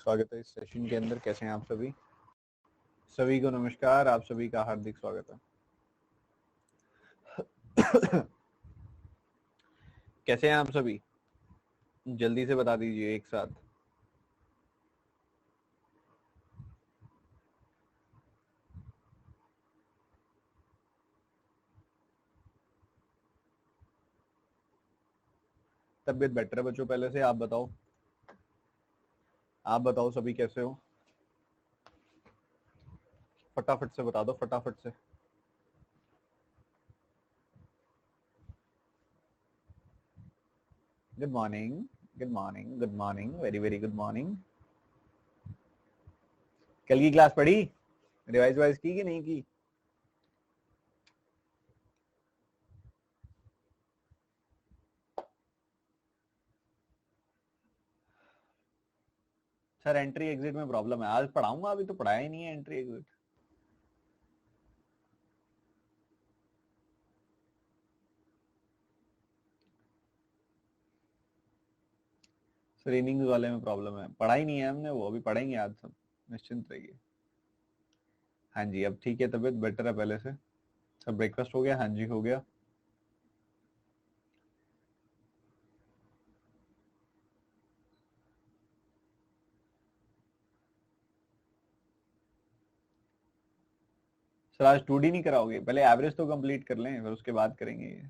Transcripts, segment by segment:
स्वागत है इस सेशन के अंदर। कैसे हैं आप सभी? सभी को नमस्कार, आप सभी का हार्दिक स्वागत है। कैसे हैं आप सभी? जल्दी से बता दीजिए एक साथ। तबीयत बेटर है बच्चों पहले से? आप बताओ, आप बताओ सभी कैसे हो? फटाफट से बता दो, फटाफट से। Good morning, good morning, good morning, very very good morning. कल की क्लास पढ़ी? रिवाइज वाइज की कि नहीं की? सर एंट्री एग्जिट में प्रॉब्लम है, आज पढ़ाऊंगा, अभी तो पढ़ाया ही नहीं है एंट्री एग्जिट। सर इनिंग्स वाले में प्रॉब्लम है, पढ़ा ही नहीं है हमने, वो अभी पढ़ेंगे आज सब, निश्चिंत रहिए। हाँ जी अब ठीक है, तबीयत बेटर है पहले से। सब ब्रेकफास्ट हो गया? हाँ जी हो गया। सर आज 2D नहीं कराओगे? पहले एवरेज तो कंप्लीट कर लें, फिर उसके बाद करेंगे ये।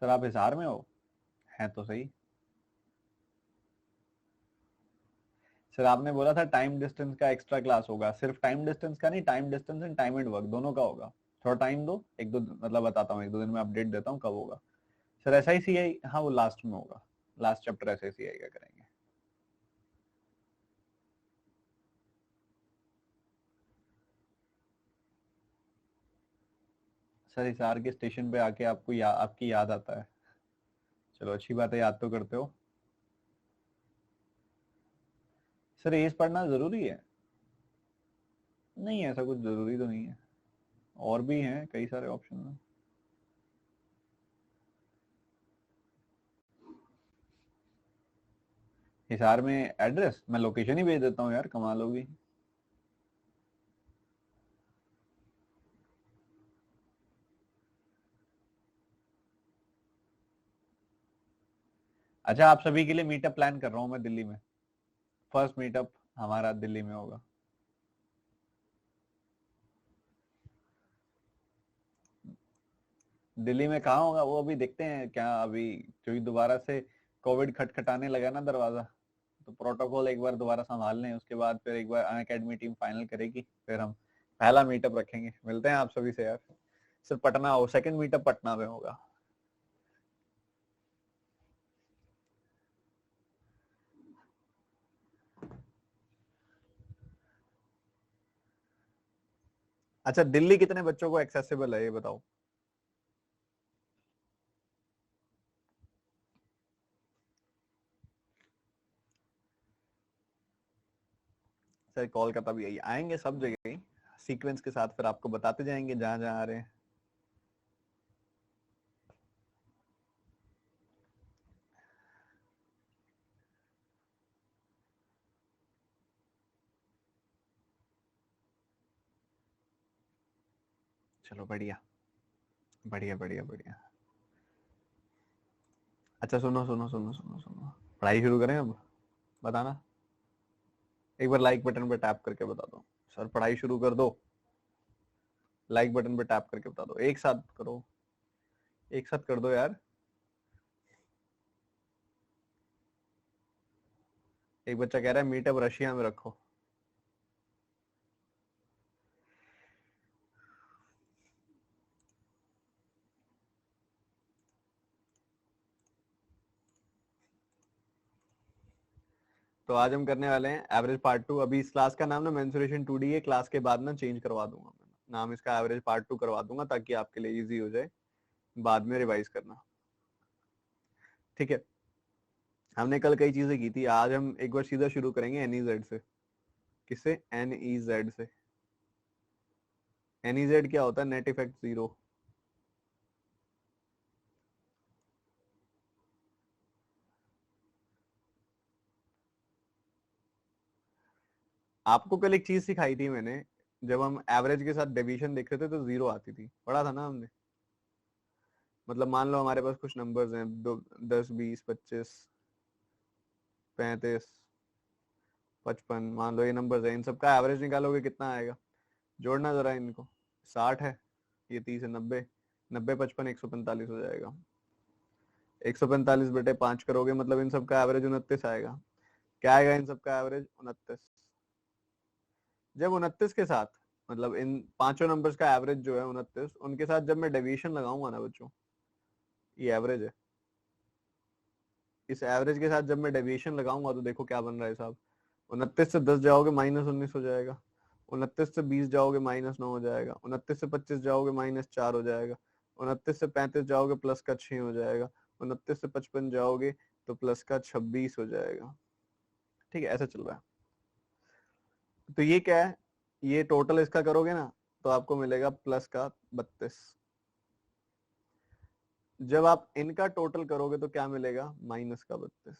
सर आप हिसार में हो? हैं तो सही। सर आपने बोला था टाइम डिस्टेंस का एक्स्ट्रा क्लास होगा, सिर्फ टाइम डिस्टेंस का नहीं, time distance and time and work दोनों का होगा। थोड़ा टाइम दो, एक दो मतलब बताता हूँ, एक दो दिन में अपडेट देता हूँ कब होगा। सर SICI, हाँ वो लास्ट में होगा, लास्ट चैप्टर SICI का करेंगे। सर हिसार के स्टेशन पे आके आपको आपकी याद आता है? चलो अच्छी बात है, याद तो करते हो। सर एज पढ़ना जरूरी है? नहीं ऐसा कुछ जरूरी तो नहीं है, और भी हैं कई सारे ऑप्शन। हिसार में एड्रेस मैं लोकेशन ही भेज देता हूँ यार, कमाल होगी। अच्छा आप सभी के लिए मीटअप प्लान कर रहा हूँ मैं दिल्ली में। फर्स्ट मीटअप हमारा दिल्ली में होगा। दिल्ली में कहाँ होगा वो अभी देखते हैं, क्या अभी क्योंकि दोबारा से कोविड खटखटाने लगा ना दरवाजा, तो प्रोटोकॉल एक बार दोबारा संभाल लें, उसके बाद फिर एक बार अनअकैडमी टीम फाइनल करेगी, फिर हम पहला मीटअप रखेंगे। मिलते हैं आप सभी से यार। सिर्फ पटना हो, सेकंड मीटअप पटना में होगा। अच्छा दिल्ली कितने बच्चों को एक्सेसिबल है ये बताओ? सर कोलकाता भी आएंगे, सब जगह ही सीक्वेंस के साथ फिर आपको बताते जाएंगे जहां जहां आ रहे हैं। चलो बढ़िया बढ़िया बढ़िया बढ़िया। अच्छा सुनो सुनो सुनो सुनो सुनो, पढ़ाई शुरू करें अब? बताना, एक बार लाइक बटन पे टैप करके बता दो। सर पढ़ाई शुरू कर दो, लाइक बटन पे टैप करके बता दो, एक साथ करो, एक साथ कर दो यार। एक बच्चा कह रहा है मीटअप रशिया में रखो। तो आज हम करने वाले हैं एवरेज पार्ट 2। अभी इस क्लास का नाम ना मेंसुरेशन 2D है, क्लास के बाद ना चेंज करवा दूंगा मैं, नाम इसका एवरेज पार्ट 2 करवा दूंगा ताकि आपके लिए इजी हो जाए बाद में रिवाइज करना। ठीक है, हमने कल कई चीजें की थी, आज हम एक बार सीधा शुरू करेंगे NEZ से। किससे? NEZ से। NEZ क्या होता है? Net effect zero. आपको कल एक चीज सिखाई थी मैंने, जब हम एवरेज के साथ डिवीजन देख रहे थे तो जीरो आती थी, पढ़ा था ना हमने। मतलब मान लो हमारे पास कुछ नंबर्स हैं, 10, 20, 25, 35, 55, मान लो ये नंबर्स हैं, इन सबका एवरेज निकालोगे कितना आएगा? जोड़ना जरा इनको। 60 है, ये 30 है, 90, 90 55 145 हो जाएगा। 145 बटे 5 करोगे मतलब इन सबका एवरेज 29 आएगा। क्या आएगा इन सबका एवरेज? 29। जब 29 के साथ, मतलब इन पांचों नंबर्स का एवरेज जो है 29, उनके साथ जब मैं डेविएशन लगाऊंगा ना बच्चों, ये एवरेज है, इस एवरेज के साथ जब मैं डेविएशन लगाऊंगा तो देखो क्या बन रहा है साहब। 29 से 10 जाओगे -19 हो जाएगा, 29 से 20 जाओगे -9 हो जाएगा, 29 से 25 जाओगे -4 हो जाएगा, 29 से 35 जाओगे +6 हो जाएगा, 29 से 55 जाओगे तो +26 हो जाएगा। ठीक है, ऐसा चल रहा है। तो ये क्या है, ये टोटल इसका करोगे ना तो आपको मिलेगा +32। जब आप इनका टोटल करोगे तो क्या मिलेगा? -32।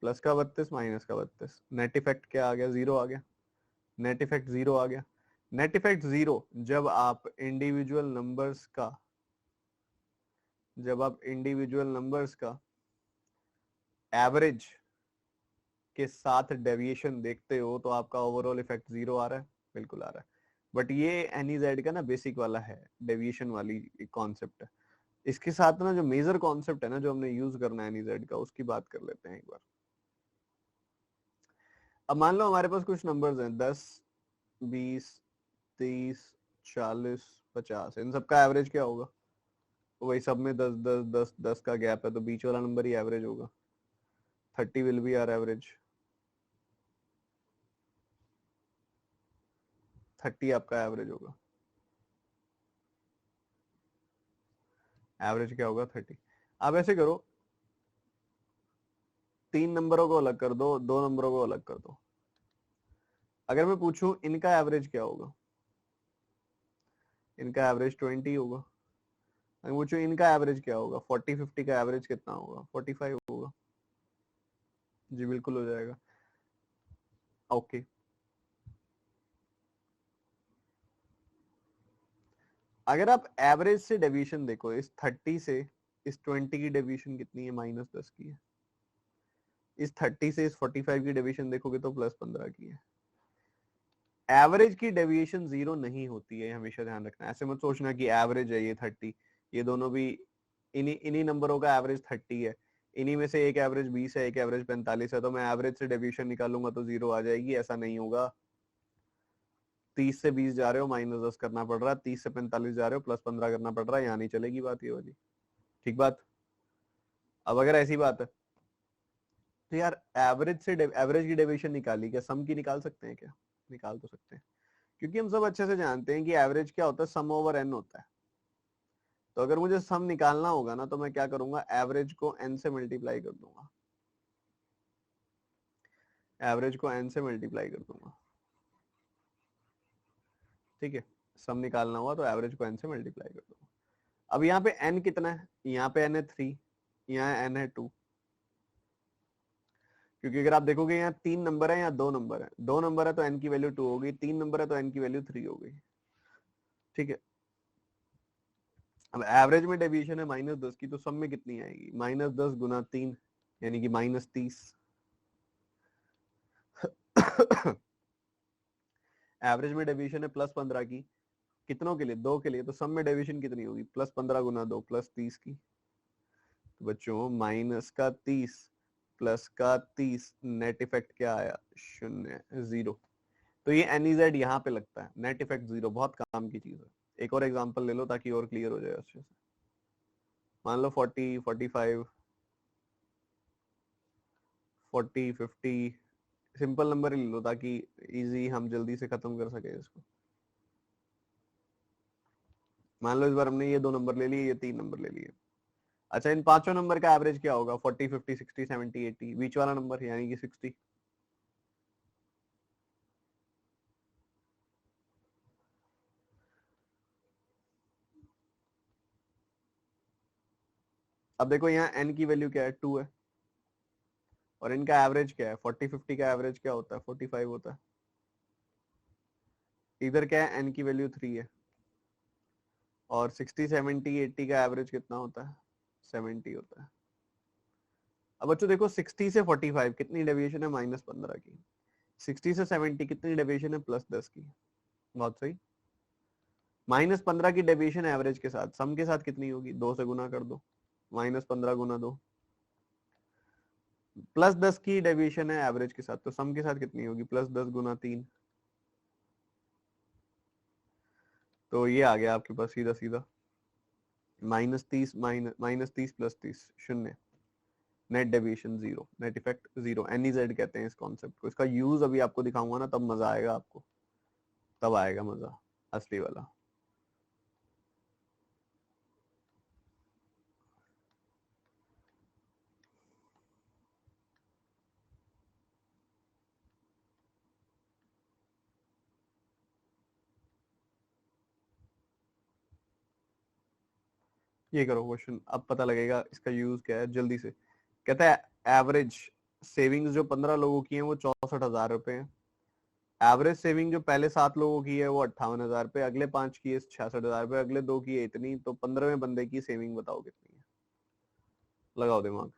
+32 -32, नेट इफेक्ट क्या आ गया? जीरो आ गया। नेट इफेक्ट जीरो आ गया। नेट इफेक्ट जीरो जब आप इंडिविजुअल नंबर्स का, जब आप इंडिविजुअल नंबर्स का एवरेज के साथ डेविएशन देखते हो तो आपका ओवरऑल इफेक्ट जीरो आ रहा है, बिल्कुल आ रहा है। बट ये एनईजेड का ना बेसिक वाला है, डेविएशन वाली कॉन्सेप्ट है। इसके साथ ना जो मेजर कॉन्सेप्ट है ना जो हमने यूज करना है एनईजेड का, उसकी बात कर लेते हैं एक बार। अब मान लो हमारे पास कुछ नंबर्स हैं 10, 20, 30, 40, 50, इन सबका एवरेज क्या होगा? वही सब में 10 10 10 10 का गैप है तो बीच वाला नंबर ही एवरेज होगा। 30 विल बी आवर एवरेज। 30 आपका एवरेज होगा। एवरेज क्या होगा? 30। अब ऐसे करो, 3 नंबरों को अलग कर दो, 2 नंबरों को अलग कर दो। अगर मैं पूछूं इनका एवरेज क्या होगा? इनका एवरेज 20 होगा। अगर पूछूं इनका एवरेज क्या होगा? 40 50 का एवरेज कितना होगा? 45 होगा। जी बिल्कुल हो जाएगा। ओके, अगर आप एवरेज से डेविएशन देखो, इस 30 से इस 20 की डेविएशन कितनी है? -10 की है। इस 30 से इस 45 की डेविएशन देखोगे तो +15 की है। एवरेज की डेविएशन जीरो नहीं होती है, हमेशा ध्यान रखना। ऐसे मत सोचना कि एवरेज है ये 30, ये दोनों भी इन्हीं इन्हीं नंबरों का एवरेज 30 है, इन्हीं में से एक एवरेज 20 है, एक एवरेज 45 है, तो मैं एवरेज से डेविएशन निकालूंगा तो जीरो आ जाएगी। ऐसा नहीं होगा। 30 से 20 जा रहे हो -10 करना पड़ रहा है, 30 से 45 जा रहे हो +15 करना पड़ रहा है, यहाँ नहीं चलेगी बात ये वाली। ठीक बात। अब अगर ऐसी बात है तो यार एवरेज से एवरेज की डेविएशन निकाली, क्या सम की निकाल सकते हैं क्या? निकाल तो सकते हैं, क्योंकि हम सब अच्छे से जानते हैं कि एवरेज क्या होता है, सम ओवर एन होता है। तो अगर मुझे सम निकालना होगा ना तो मैं क्या करूंगा? एवरेज को एन से मल्टीप्लाई कर दूंगा। एवरेज को एन से मल्टीप्लाई कर दूंगा। ठीक है, सम निकालना हुआ तो एवरेज को एन से मल्टीप्लाई कर दूंगा। अब यहाँ पे एन कितना है? यहाँ पे एन है 3, यहाँ एन है 2। क्योंकि अगर आप देखोगे यहाँ 3 नंबर है, यहाँ 2 नंबर है, 2 नंबर है तो एन की वैल्यू 2 होगी, 3 नंबर है तो एन की वैल्यू 3 हो गई। ठीक है, अब एवरेज में डेविएशन है -10 की, तो सम में कितनी आएगी? -10 गुना 3 यानी कि -30। एवरेज में डेविएशन है +15 की, कितनों के लिए? 2 के लिए, तो सम में डेविएशन कितनी होगी? +15 गुना 2 +30 की। तो बच्चों -30 +30, नेट इफेक्ट क्या आया? 0, 0। तो ये एनईजेड यहाँ पे लगता है, नेट इफेक्ट 0, बहुत काम की चीज है। एक और एग्जांपल ले लो ताकि और क्लियर हो जाए अच्छे से। मान लो 40 45 40 50, सिंपल नंबर ही ले लो ताकि इजी हम जल्दी से खत्म कर सके इसको। मान लो इस बार हमने ये 2 नंबर ले लिए, ये 3 नंबर ले लिए। अच्छा, इन पांचों नंबर का एवरेज क्या होगा? 40 50 60 70 80, बीच वाला नंबर यानी कि 60। अब देखो यहाँ n की वैल्यू क्या है? 2 है, और इनका एवरेज क्या है, 40-50 का एवरेज क्या होता है, 45 होता है। इधर क्या है, एन की वैल्यू 3 है, और 60-70-80 का एवरेज कितना होता है, 70 होता है। अब बच्चों देखो 60 से 45 कितनी डेविएशन है, -15 की। 60 से 70 कितनी डेविएशन है, +10 की। बहुत सही। -15 की डेविएशन एवरेज के साथ, सम के साथ कितनी होगी, 2 से गुना कर दो, -15 गुना 2, +10 की डेविएशन है एवरेज के साथ, तो सम के साथ कितनी होगी, +10 गुना 3। तो ये आ गया आपके पास सीधा सीधा -30 -30 + 30 0, net deviation 0, net effect 0, NEZ कहते हैं इस कॉन्सेप्ट को। इसका यूज अभी आपको दिखाऊंगा ना, तब मजा आएगा आपको, तब आएगा मजा असली वाला। ये करो क्वेश्चन, अब पता लगेगा इसका यूज क्या है जल्दी से। कहता है एवरेज सेविंग्स जो 15 लोगों की है वो 64,000 रुपए है। एवरेज सेविंग जो पहले 7 लोगों की है वो 58,000 रुपए, अगले 5 की है 66,000 रुपए, अगले 2 की है इतनी, तो 15वें बंदे की सेविंग बताओ कितनी है, लगाओ दिमाग।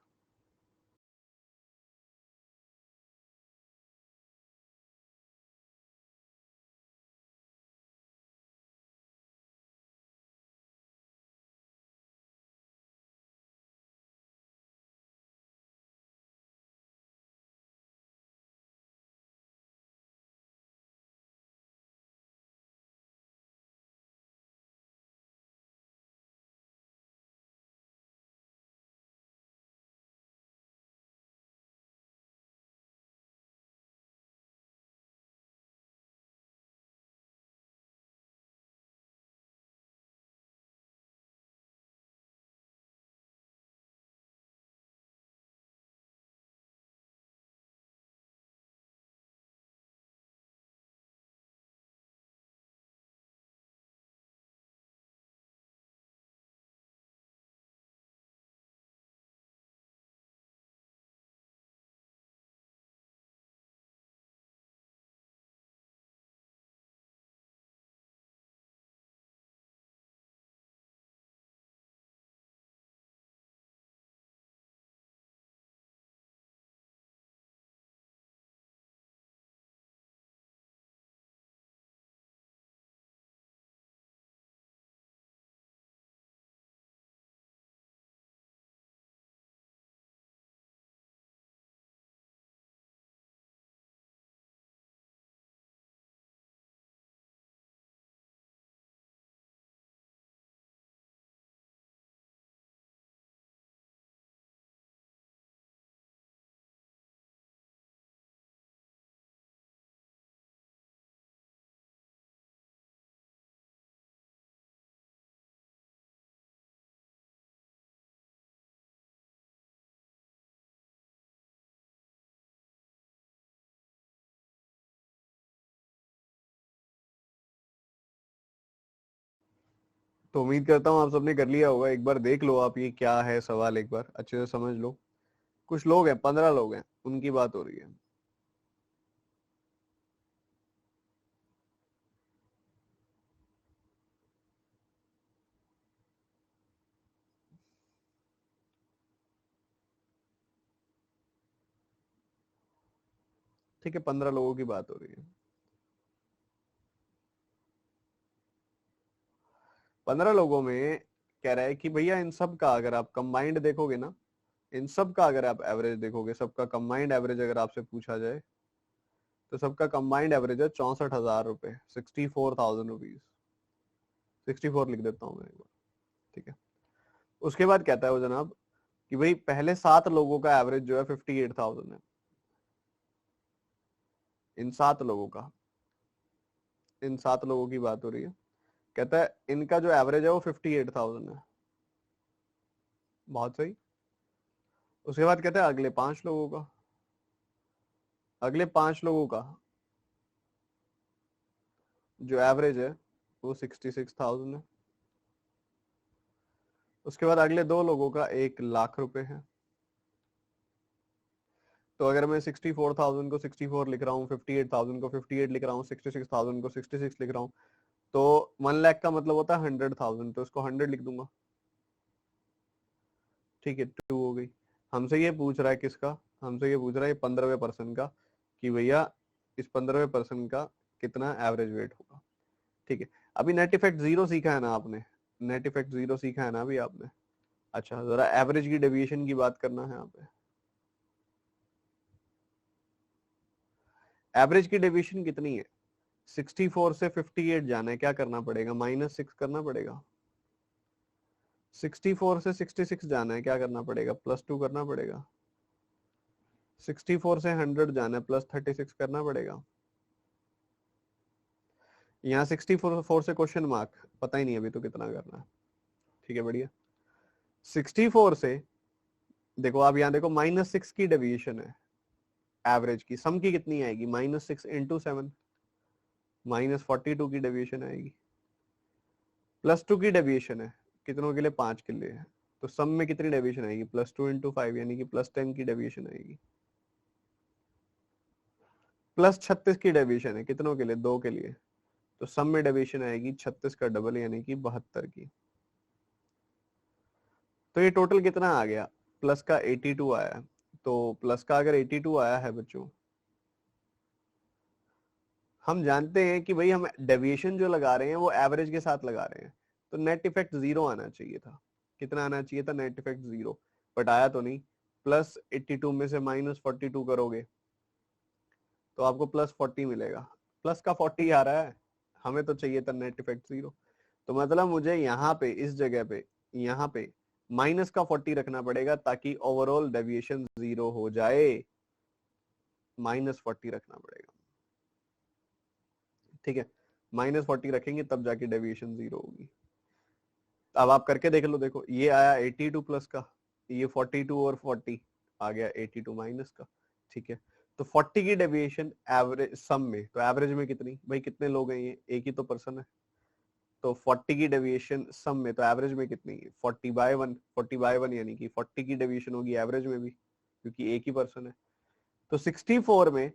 तो उम्मीद करता हूँ आप सबने कर लिया होगा, एक बार देख लो आप ये क्या है सवाल, एक बार अच्छे से समझ लो। कुछ लोग हैं, 15 लोग हैं, उनकी बात हो रही है। ठीक है, 15 लोगों की बात हो रही है। 15 लोगों में कह रहा है कि भैया इन सब का अगर आप कंबाइंड देखोगे ना, इन सब का अगर आप एवरेज देखोगे, सबका कंबाइंड एवरेज अगर आपसे पूछा जाए, तो सबका कंबाइंड एवरेज है 64,000 रुपए, 64,000 रुपीज। 64 लिख देता हूँ मैं एक बार, ठीक है। उसके बाद कहता है वो जनाब कि भाई पहले 7 लोगों का एवरेज जो है 58,000 है। इन 7 लोगों का, इन 7 लोगों की बात हो रही है। कहता है इनका जो एवरेज है वो 58,000 है। बहुत सही। उसके बाद कहता है अगले 5 लोगों का, अगले 5 लोगों का जो एवरेज है वो 66,000 है। उसके बाद अगले 2 लोगों का 1 लाख रुपए है। तो अगर मैं 64,000 को 64 लिख रहा हूँ, 58,000 को 58 लिख रहा हूँ, 66,000 को 66 लिख रहा हूँ, तो 1 लाख का मतलब होता है 100,000, तो इसको 100 लिख दूंगा। ठीक है, 2 हो गई। हमसे ये पूछ रहा है किसका, हमसे ये पूछ रहा है 15वें% का, कि भैया इस 15वें% का कितना एवरेज वेट होगा। ठीक है, अभी नेट इफेक्ट 0 सीखा है ना आपने, नेट इफेक्ट 0 सीखा है ना अभी आपने। अच्छा, जरा एवरेज की डेविएशन की बात करना है यहाँ पे। एवरेज की डेविएशन कितनी है? 64 से 58 जाना है, क्या करना पड़ेगा? -6 करना पड़ेगा। 64 से 66 जाना है, क्या करना पड़ेगा? +2 करना पड़ेगा। 64 से 100 जाना है, +36 करना पड़ेगा। यहाँ 64 से क्वेश्चन मार्क, पता ही नहीं अभी तो कितना करना है। ठीक है, बढ़िया। 64 से देखो, आप यहाँ देखो -6 की डेविएशन है एवरेज की, सम की कितनी आएगी? -6 इंटू 7, -42 की डेविएशन आएगी। +2 की डेविएशन है, कितनों के लिए? 5 के लिए है, तो सम में कितनी डेविएशन आएगी? +2 इंटू 5 यानी कि +10 की डेविएशन आएगी। +36 की डेविएशन है, कितनों के लिए? 2 के लिए, तो सम में डेविएशन आएगी 36 का डबल यानी कि 72 की। तो ये टोटल कितना आ गया? प्लस का 82 आया है। तो प्लस का अगर 82 आया है बच्चों, हम जानते हैं कि भाई हम डेविएशन जो लगा रहे हैं वो एवरेज के साथ लगा रहे हैं, तो नेट इफेक्ट 0 आना चाहिए था। कितना आना चाहिए था? नेट इफेक्ट 0, बट आया तो नहीं। +82 में से -42 करोगे तो आपको +40 मिलेगा। प्लस का 40 आ रहा है, हमें तो चाहिए था नेट इफेक्ट 0। तो मतलब मुझे यहाँ पे इस जगह पे, यहाँ पे माइनस का 40 रखना पड़ेगा ताकि ओवरऑल डेविएशन 0 हो जाए। -40 रखना पड़ेगा। ठीक है, -40 रखेंगे तब जाके डेविएशन 0 होगी। अब आप करके देख लो, देखो ये आया 82 प्लस का, ये 42 और 40 आ गया 82 माइनस का। ठीक है, तो 40 की डेविएशन एवरेज सम में, तो एवरेज में कितनी? भाई कितने लोग हैं, ये एक ही तो पर्सन है, तो 40 की डेविएशन सम में, तो एवरेज में कितनी है? 40/1, 40/1 यानी कि 40 की डेविएशन होगी एवरेज में भी, क्योंकि एक ही पर्सन है। तो 64 में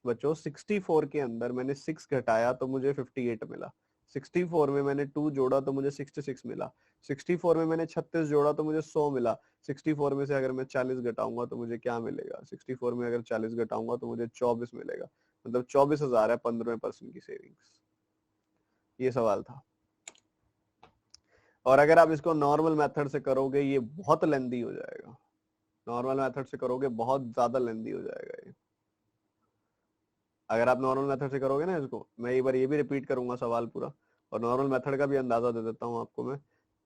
बच्चों, 64 के अंदर मैंने 6 घटाया तो मुझे 58 मिला। 64 में मैंने 2 जोड़ा तो मुझे 66 मिला। 64 में मैंने 36 जोड़ा तो मुझे 100 मिला। 64 में से अगर मैं 40 घटाऊंगा तो मुझे क्या मिलेगा? 64 में अगर 40 घटाऊंगा तो मुझे 24 मिलेगा, मतलब 24,000 है 15% की सेविंग्स। ये सवाल था। और अगर आप इसको नॉर्मल मेथड से करोगे ये बहुत लेंदी हो जाएगा, नॉर्मल मेथड से करोगे बहुत ज्यादा लेंदी हो जाएगा ये। अगर आप नॉर्मल मेथड से करोगे ना इसको, मैं एक बार ये भी रिपीट करूंगा सवाल पूरा, और नॉर्मल मेथड का भी अंदाजा दे देता हूँ आपको मैं।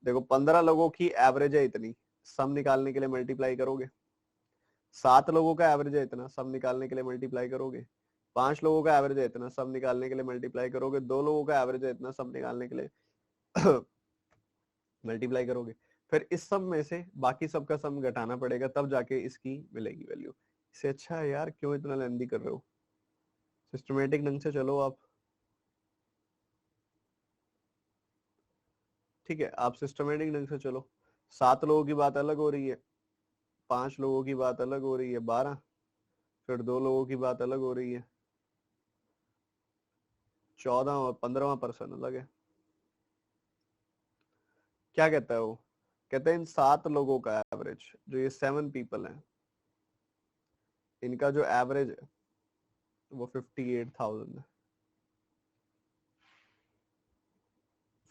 देखो 15 लोगों की एवरेज है इतनी, सम निकालने के लिए मल्टीप्लाई करोगे। 7 लोगों का एवरेज है इतना, सम निकालने के लिए मल्टीप्लाई करोगे। 5 लोगों का एवरेज है इतना, सम निकालने के लिए मल्टीप्लाई करोगे। 2 लोगों का एवरेज है इतना, सम निकालने के लिए मल्टीप्लाई करोगे। फिर इस सब में से बाकी सबका सम घटाना पड़ेगा, तब जाके इसकी मिलेगी वैल्यू। इससे अच्छा है यार, क्यों इतना लेंदी कर रहे हो? सिस्टमेटिक ढंग से चलो आप। ठीक है, आप सिस्टमेटिक ढंग से चलो। 7 लोगों की बात अलग हो रही है, 5 लोगों की बात अलग हो रही है, 12, फिर 2 लोगों की बात अलग हो रही है, 14 और 15वां% अलग है। क्या कहता है वो? कहते हैं इन 7 लोगों का एवरेज, जो ये 7 पीपल हैं, इनका जो एवरेज है वो 58,000 है।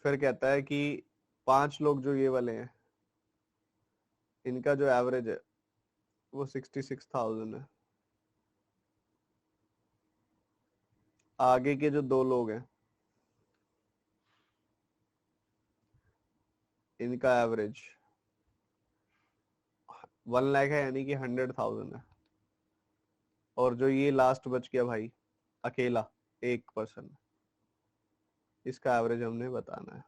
फिर कहता है कि 5 लोग जो ये वाले हैं, इनका जो एवरेज है वो 66,000 है। आगे के जो 2 लोग हैं, इनका एवरेज 1 लाख है यानी कि 100,000 है। और जो ये लास्ट बच गया भाई, अकेला एक पर्सन, इसका एवरेज हमने बताना है।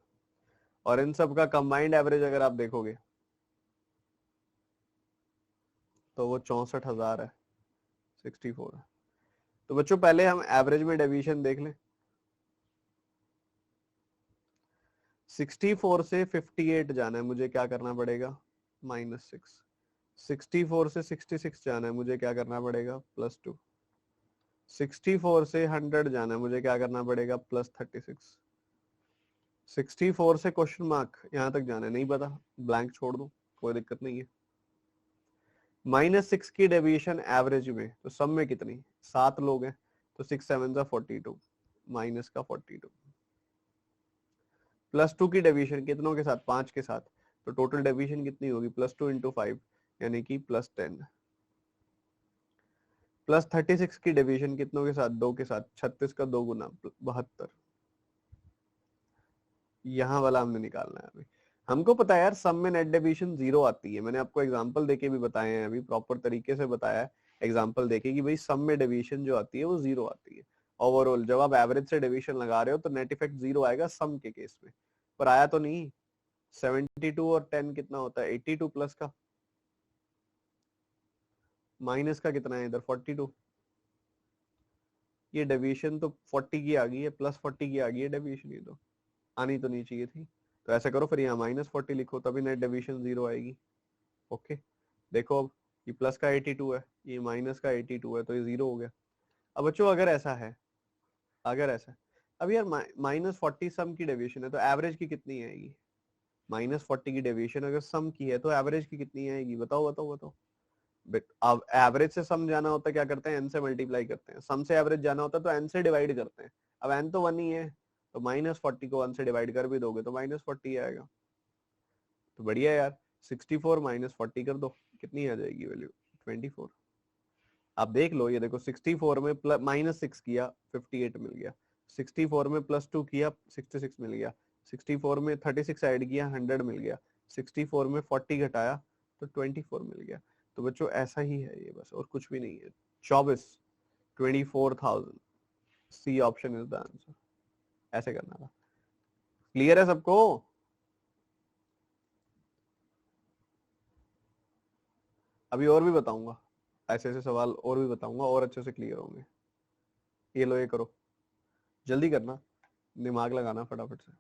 और इन सब का कंबाइंड एवरेज अगर आप देखोगे तो वो 64,000 है, 64 है। तो बच्चों पहले हम एवरेज में डेविएशन देख लें। 64 से 58 जाना है, मुझे क्या करना पड़ेगा? -6। 64 से 66 जाना है, मुझे क्या करना पड़ेगा, +2। 64 से 100 जाना है, मुझे क्या करना पड़ेगा, +36। 64 से क्वेश्चन मार्क यहाँ तक जाना है, नहीं पता, ब्लैंक छोड़ दो, कोई दिक्कत नहीं है। -6 की डेविएशन एवरेज में, तो सब में कितनी, 7 लोग हैं, तो 6 7 जा 42, माइनस का 42। +2 की डेविएशन कितनों के साथ, 5 के साथ, तो टोटल डेविएशन कितनी होगी, +2 × 5 यानी कि +10। +36 की डेविएशन कितनों के साथ, 2 के साथ, 36 का 2 गुना 72। यहाँ वाला हमने निकालना है अभी। हमको पता है यार, सम में नेट डेविएशन 0 आती है, मैंने आपको एग्जांपल देके भी बताए हैं, अभी प्रॉपर तरीके से बताया है एग्जांपल देके कि भाई सम में डेविएशन जो आती है वो 0 आती है। ओवरऑल जब आप एवरेज से डेविएशन लगा रहे हो तो नेट इफेक्ट 0 आएगा सम के केस में, पर आया तो नहीं। 72 और 10 कितना होता है, 82 प्लस का, माइनस का कितना है इधर 42। ये डेविएशन तो 40 की आ गई है, +40 की आ गई है डेविएशन, ये तो आनी तो नहीं चाहिए थी। तो ऐसा करो फिर यहाँ -40 लिखो, तभी नेट डेविएशन 0 आएगी। ओके, देखो अब ये प्लस का 82 है, ये माइनस का 82 है, तो ये 0 हो गया। अब बच्चों अगर ऐसा है, अगर ऐसा है, अब यार -40 सम की डेविएशन है, तो एवरेज की कितनी आएगी, -40 की डेविएशन अगर सम की है तो एवरेज की कितनी आएगी, बताओ बताओ बताओ। अब एवरेज से सम जाना होता है क्या करते हैं, एन से मल्टीप्लाई करते हैं, सम से एवरेज जाना होता है तो एन से डिवाइड करते हैं। अब एन तो 1 ही है, तो -40 को 1 से डिवाइड कर भी दोगे तो -40 आएगा। तो बढ़िया यार, 64 -40 कर दो, कितनी आ जाएगी वैल्यू, 24। आप देख लो, ये देखो 64 में -6 किया 58 मिल गया, 64 में +2 किया 66 मिल गया, 64 में 36 ऐड किया 100 मिल गया, 64 में 40 घटाया तो 24 मिल गया। तो बच्चों ऐसा ही है ये, बस और कुछ भी नहीं है। 24,000, C option is the answer. ऐसे करना था, क्लियर है सबको। अभी और भी बताऊंगा, ऐसे ऐसे सवाल और भी बताऊंगा और अच्छे से क्लियर होंगे। ये लो, ये करो, जल्दी करना, दिमाग लगाना फटाफट से।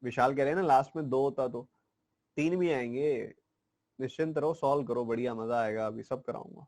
विशाल कह रहे हैं ना लास्ट में 2 होता तो 3 भी आएंगे, निश्चिंत रहो, सॉल्व करो, बढ़िया मजा आएगा, अभी सब कराऊंगा।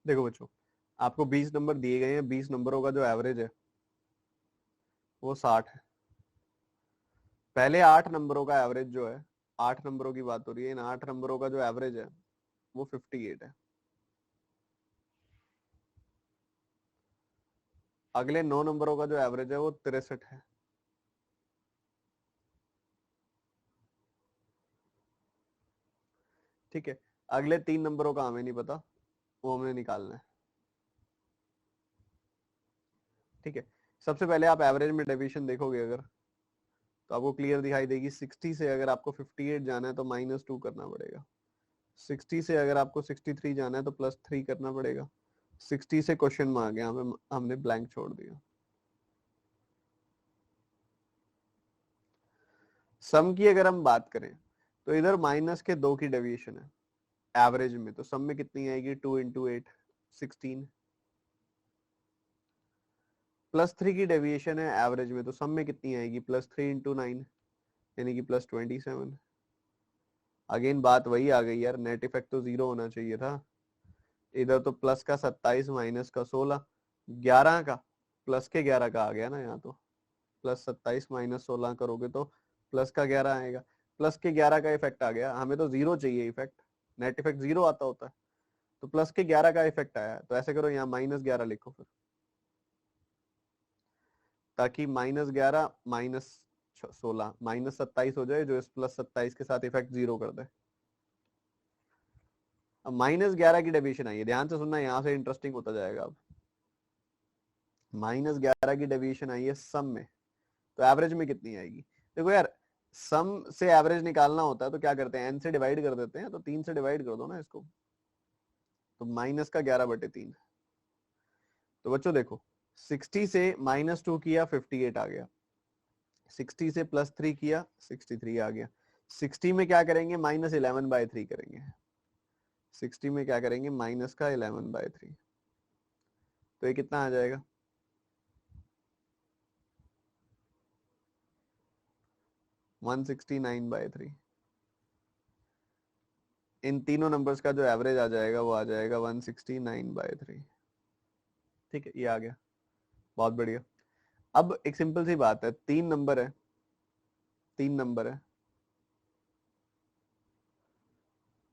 देखो बच्चों, आपको 20 नंबर दिए गए हैं, 20 नंबरों का जो एवरेज है वो 60 है। पहले 8 नंबरों का एवरेज जो है, 8 नंबरों की बात हो रही है, इन 8 नंबरों का जो एवरेज है वो 58 है। अगले 9 नंबरों का जो एवरेज है वो 63 है। ठीक है, अगले 3 नंबरों का हमें नहीं पता, वो हमें निकालना है। ठीक है, सबसे पहले आप एवरेज में डेविएशन देखोगे अगर, तो आपको क्लियर दिखाई देगी। 60 से अगर आपको 58 जाना है तो -2 करना पड़ेगा। 60 से अगर आपको 63 जाना है तो +3 करना पड़ेगा। 60 से क्वेश्चन में आ गया, हमने ब्लैंक छोड़ दिया। सम की अगर हम बात करें तो इधर -2 की डेविएशन है एवरेज में, तो सम में कितनी आएगी? 2 × 8 16। +3 की डेविएशन है एवरेज में, तो सम में कितनी आएगी? +3 × 9 यानी कि +27। अगेन बात वही आ गई यार, नेट इफेक्ट तो 0 होना चाहिए था। इधर तो प्लस का 27 माइनस का 16, 11 का, प्लस के 11 का आ गया ना यहाँ तो। +27 -16 करोगे तो प्लस का 11 आएगा। प्लस के 11 का इफेक्ट आ गया, हमें तो 0 चाहिए इफेक्ट, नेट इफेक्ट 0 आता होता है, तो प्लस के 11 का इफेक्ट आया। तो ऐसे करो, यहाँ -11 लिखो फिर, ताकि -11 -16 -27 हो जाए, जो इस +27 के साथ इफेक्ट 0 कर दे। अब -11 की डेविएशन आई है, ध्यान से सुनना, यहाँ से इंटरेस्टिंग होता जाएगा। अब -11 की डेविएशन आई है सम में, तो एवरेज में कितनी आएगी? देखो यार, सम से एवरेज निकालना होता है तो क्या करते हैं? n से डिवाइड कर देते हैं, तो 3 से डिवाइड कर दो ना इसको, तो -11/3। तो बच्चों देखो, 60 से -2 किया 58 आ गया, 60 से +3 किया 63 आ गया। 60 में क्या करेंगे? -11/3 करेंगे। 60 में क्या करेंगे? -11/3। तो ये कितना आ जाएगा? 169/3। इन तीनों नंबर्स का जो एवरेज आ जाएगा वो आ जाएगा 169/3। ठीक है, ये आ गया, बहुत बढ़िया। अब एक सिंपल सी बात है, 3 नंबर है, 3 नंबर है,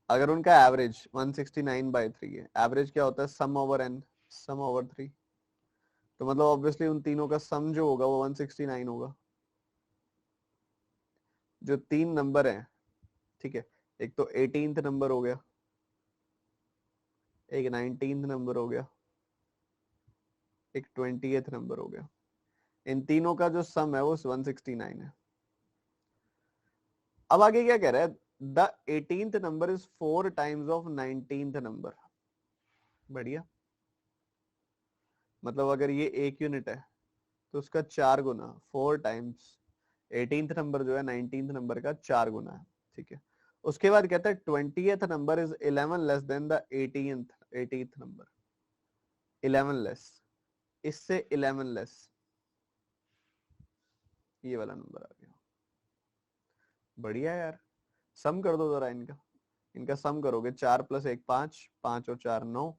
अगर उनका एवरेज 169/3 है, एवरेज क्या होता है? सम ओवर n, सम ओवर 3। तो मतलब ऑब्वियसली उन तीनों का सम जो होगा वो 169 होगा। जो 3 नंबर है, ठीक है, एक तो 18th नंबर हो गया, एक 19th नंबर हो गया, एक 20th नंबर हो गया। इन तीनों का जो सम है वो 169 है। अब आगे क्या कह रहा है? The 18th number is 4 times of 19th number. बढ़िया, मतलब अगर ये 1 यूनिट है तो उसका 4 गुना, 4 टाइम्स 18th नंबर जो है 19th नंबर का 4 गुना है। ठीक है, उसके बाद कहता है 20th number is 11 less than the 18th number. 11 less, इससे 11 लेस, ये वाला नंबर आ गया। बढ़िया यार, सम कर दो जरा इनका, इनका सम करोगे 4 + 1 5, 5 और 4 9,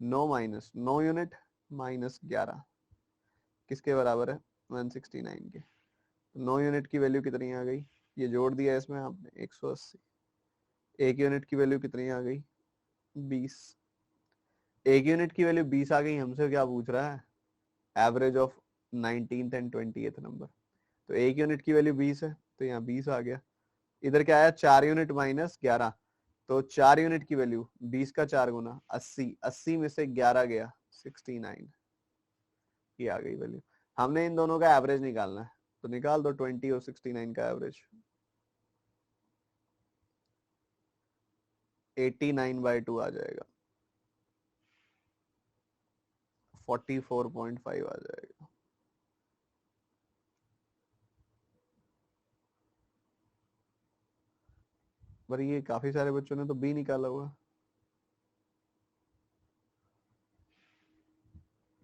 9 माइनस 9 यूनिट -11 किसके बराबर है? 169 के। 9 यूनिट की वैल्यू कितनी आ गई? ये जोड़ दिया इसमें आपने 180। 1 यूनिट की वैल्यू कितनी आ गई? 20। 1 यूनिट की वैल्यू 20 आ गई, हमसे क्या पूछ रहा है? Average of 19th and 20th number. तो 1 यूनिट की वैल्यू 20 है, तो यहाँ 20 आ गया। इधर क्या आया? 4 यूनिट -11, तो 4 यूनिट की वैल्यू 20 का 4 गुना 80, 80 में से 11 गया 69, ये आ गई वैल्यू। हमने इन दोनों का एवरेज निकालना है, तो निकाल दो 20 और 69 का एवरेज। 89/2 आ जाएगा, 44.5 आ जाएगा। पर ये काफी सारे बच्चों ने तो बी निकाला हुआ।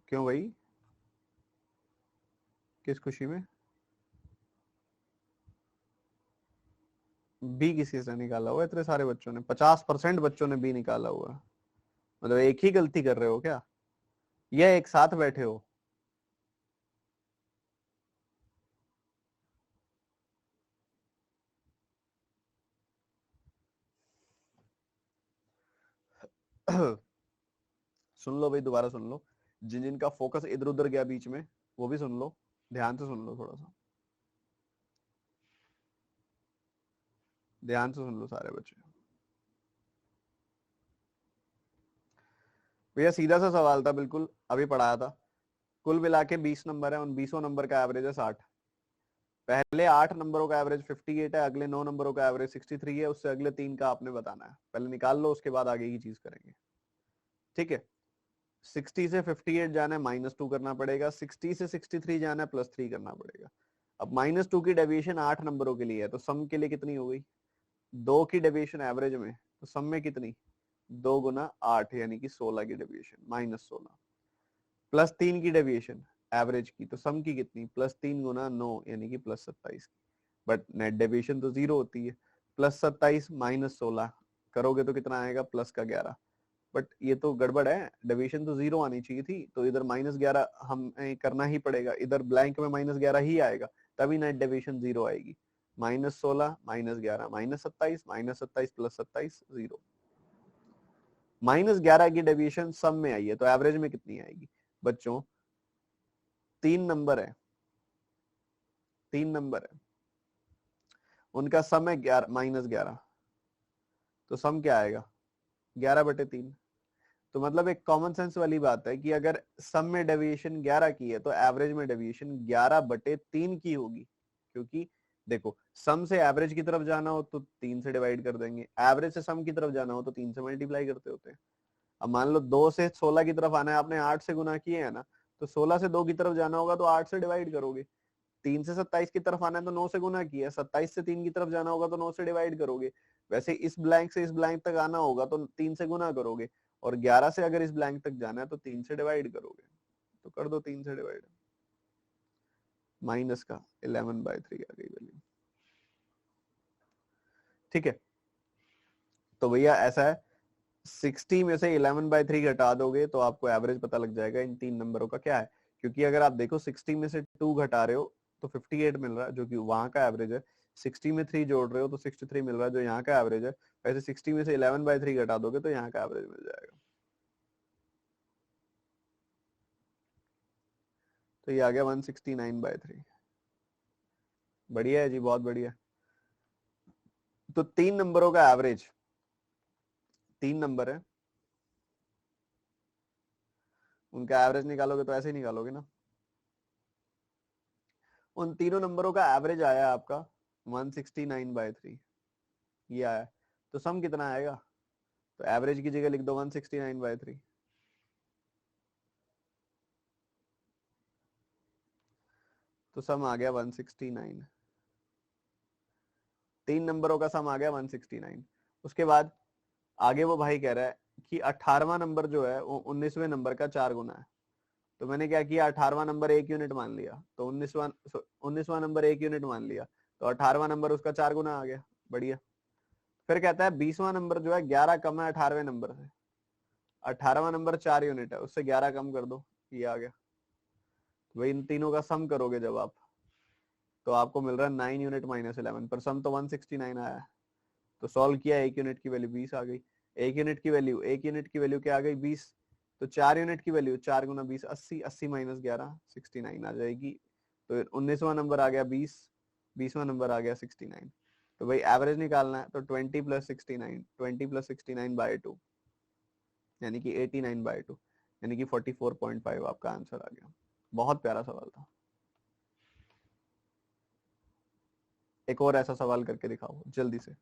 क्यों भाई, किस खुशी में? बी किसी से निकाला हुआ? इतने सारे बच्चों ने, 50% बच्चों ने बी निकाला हुआ। मतलब एक ही गलती कर रहे हो क्या? या एक साथ बैठे हो? सुन लो भाई, दोबारा सुन लो। जिन जिनका फोकस इधर उधर गया बीच में, वो भी सुन लो, ध्यान से सुन लो, थोड़ा सा ध्यान से सुन लो सारे बच्चे। भैया सीधा सा सवाल था, बिल्कुल अभी पढ़ाया था। कुल मिला के 20 नंबर है, उन 20 नंबर का एवरेज है 60। पहले 8 नंबरों का एवरेज 58 है, अगले 9 नंबरों का एवरेज 63 है, उससे अगले 3 का आपने बताना है। पहले निकाल लो, उसके बाद आगे की चीज करेंगे। ठीक है। 60 से 58 जाना है, -2 करना पड़ेगा। 60 से 63 जाना है, +3 करना पड़ेगा। अब -2 की डेविएशन 8 नंबरों के लिए है, तो सम के लिए कितनी हो गई? 2 की डेविएशन एवरेज में, तो सम में कितनी? 2 × 8 यानी कि 16 की डेविएशन, -16। +3 की डेविएशन एवरेज की, तो सम की कितनी? +3 × 9 यानी कि +27 की। बट नेट डेविएशन तो 0 होती है। +27 -16 करोगे तो कितना आएगा? +11। बट ये तो गड़बड़ है, डेविएशन तो 0 आनी चाहिए थी, तो इधर -11 हमें करना ही पड़ेगा। इधर ब्लैंक में -11 ही आएगा, तभी नेट डेविएशन 0 आएगी। -16 -11 -27 -27 +27 0। -11 की डेविएशन सम में आई है, तो एवरेज में कितनी आएगी? बच्चों 3 नंबर है, 3 नंबर है, उनका सम है -11, तो सम क्या आएगा? 11/3। तो मतलब एक कॉमन सेंस वाली बात है कि अगर सम में डेविएशन 11 की है, तो एवरेज में डेविएशन 11/3 की होगी। क्योंकि देखो, सम से एवरेज की तरफ जाना हो तो 3 से डिवाइड कर देंगे, एवरेज से सम की तरफ जाना हो तो 3 से मल्टीप्लाई करते होते हैं। अब मान लो 2 से 16 की तरफ आना है, आपने 8 से गुना किए है ना, तो 16 से 2 की तरफ जाना होगा तो 8 से डिवाइड करोगे। 3 से 27 की तरफ आना है तो 9 से गुना किया, 27 से 3 की तरफ जाना होगा तो 9 से डिवाइड करोगे। वैसे इस ब्लैंक से इस ब्लैंक तक आना होगा तो 3 से गुना करोगे, और 11 से अगर इस ब्लैंक तक जाना है तो 3 से डिवाइड करोगे। तो कर दो 3 से डिवाइड, माइनस का 11/3 आ गई वैल्यू। ठीक है, तो भैया ऐसा है, 60 में से 11/3 घटा दोगे तो आपको एवरेज पता लग जाएगा इन 3 नंबरों का क्या है। क्योंकि अगर आप देखो 60 में से 2 घटा रहे हो तो 58 मिल रहा है, जो कि वहां का एवरेज है। 60 में 3 जोड़ रहे हो तो 63 मिल रहा है, जो यहाँ का एवरेज है। वैसे 60 में से 11/3 घटा दोगे तो यहाँ का एवरेज मिल जाएगा। तो ये आ गया 169/3। बढ़िया है जी, बहुत बढ़िया। तो 3 नंबरों का एवरेज, 3 नंबर है, उनका एवरेज निकालोगे तो ऐसे ही निकालोगे ना। उन तीनों नंबरों का एवरेज आया आपका 169/3, ये आया। तो सम कितना आएगा? तो एवरेज की जगह लिख दो 169/3। तो सम आ गया 169। 3 नंबरों का सम आ गया 169। उसके बाद आगे वो भाई कह रहा है कि 18वां नंबर जो है वो 19वें नंबर का 4 गुना है। तो मैंने क्या किया, 18वां नंबर 1 यूनिट मान लिया, तो 19वां नंबर 1 यूनिट मान लिया, तो 18वां नंबर उसका 4 गुना आ गया। बढ़िया। फिर कहता है 20वां नंबर जो है 11 कम है 18वें नंबर से। 18वां नंबर 4 यूनिट है, उससे 11 कम कर दो, ये आ गया। वही इन तीनों का सम करोगे जब आप, तो आपको मिल रहा है 9 यूनिट -11, पर सम तो 169 आया है। तो सॉल्व किया, 1 यूनिट की वैल्यू 20 आ गई। 1 यूनिट की वैल्यू क्या आ गई? 20। तो 4 यूनिट की वैल्यू 4 × 20 80, 80 -11 69 आ जाएगी। तो 19वां नंबर आ गया 20, 20वां नंबर आ गया 69। तो भाई एवरेज निकालना है, तो 20 + 69, 20 + 69/2 यानी कि 89/2, यानी कि 44.5 आपका आंसर आ गया। बहुत प्यारा सवाल था। एक और ऐसा सवाल करके दिखाओ जल्दी से।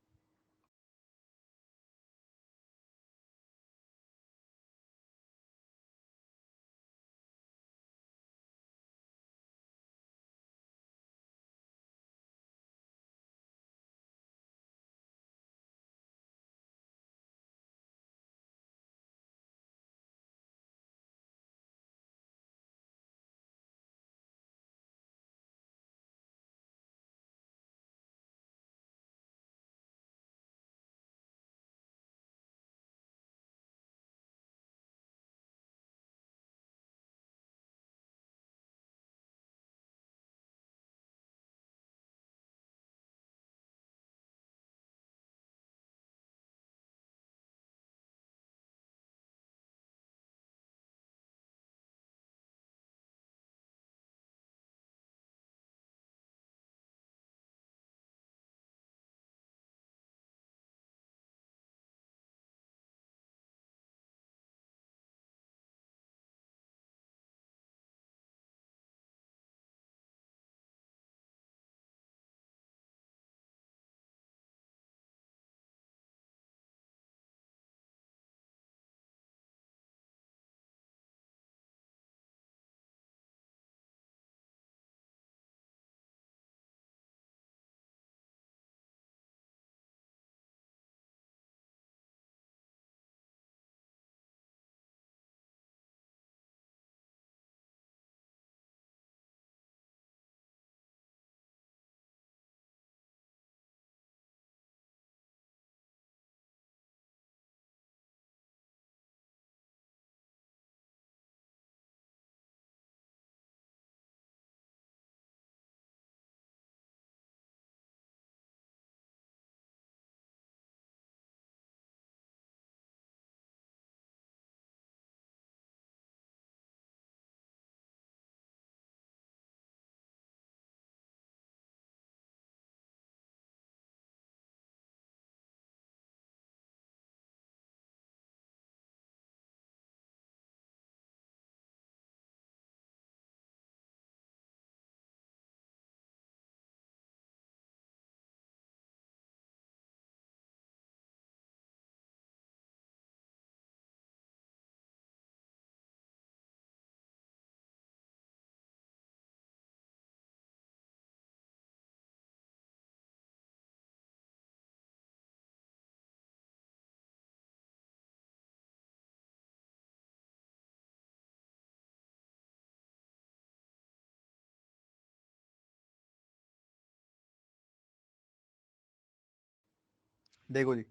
देखो जी,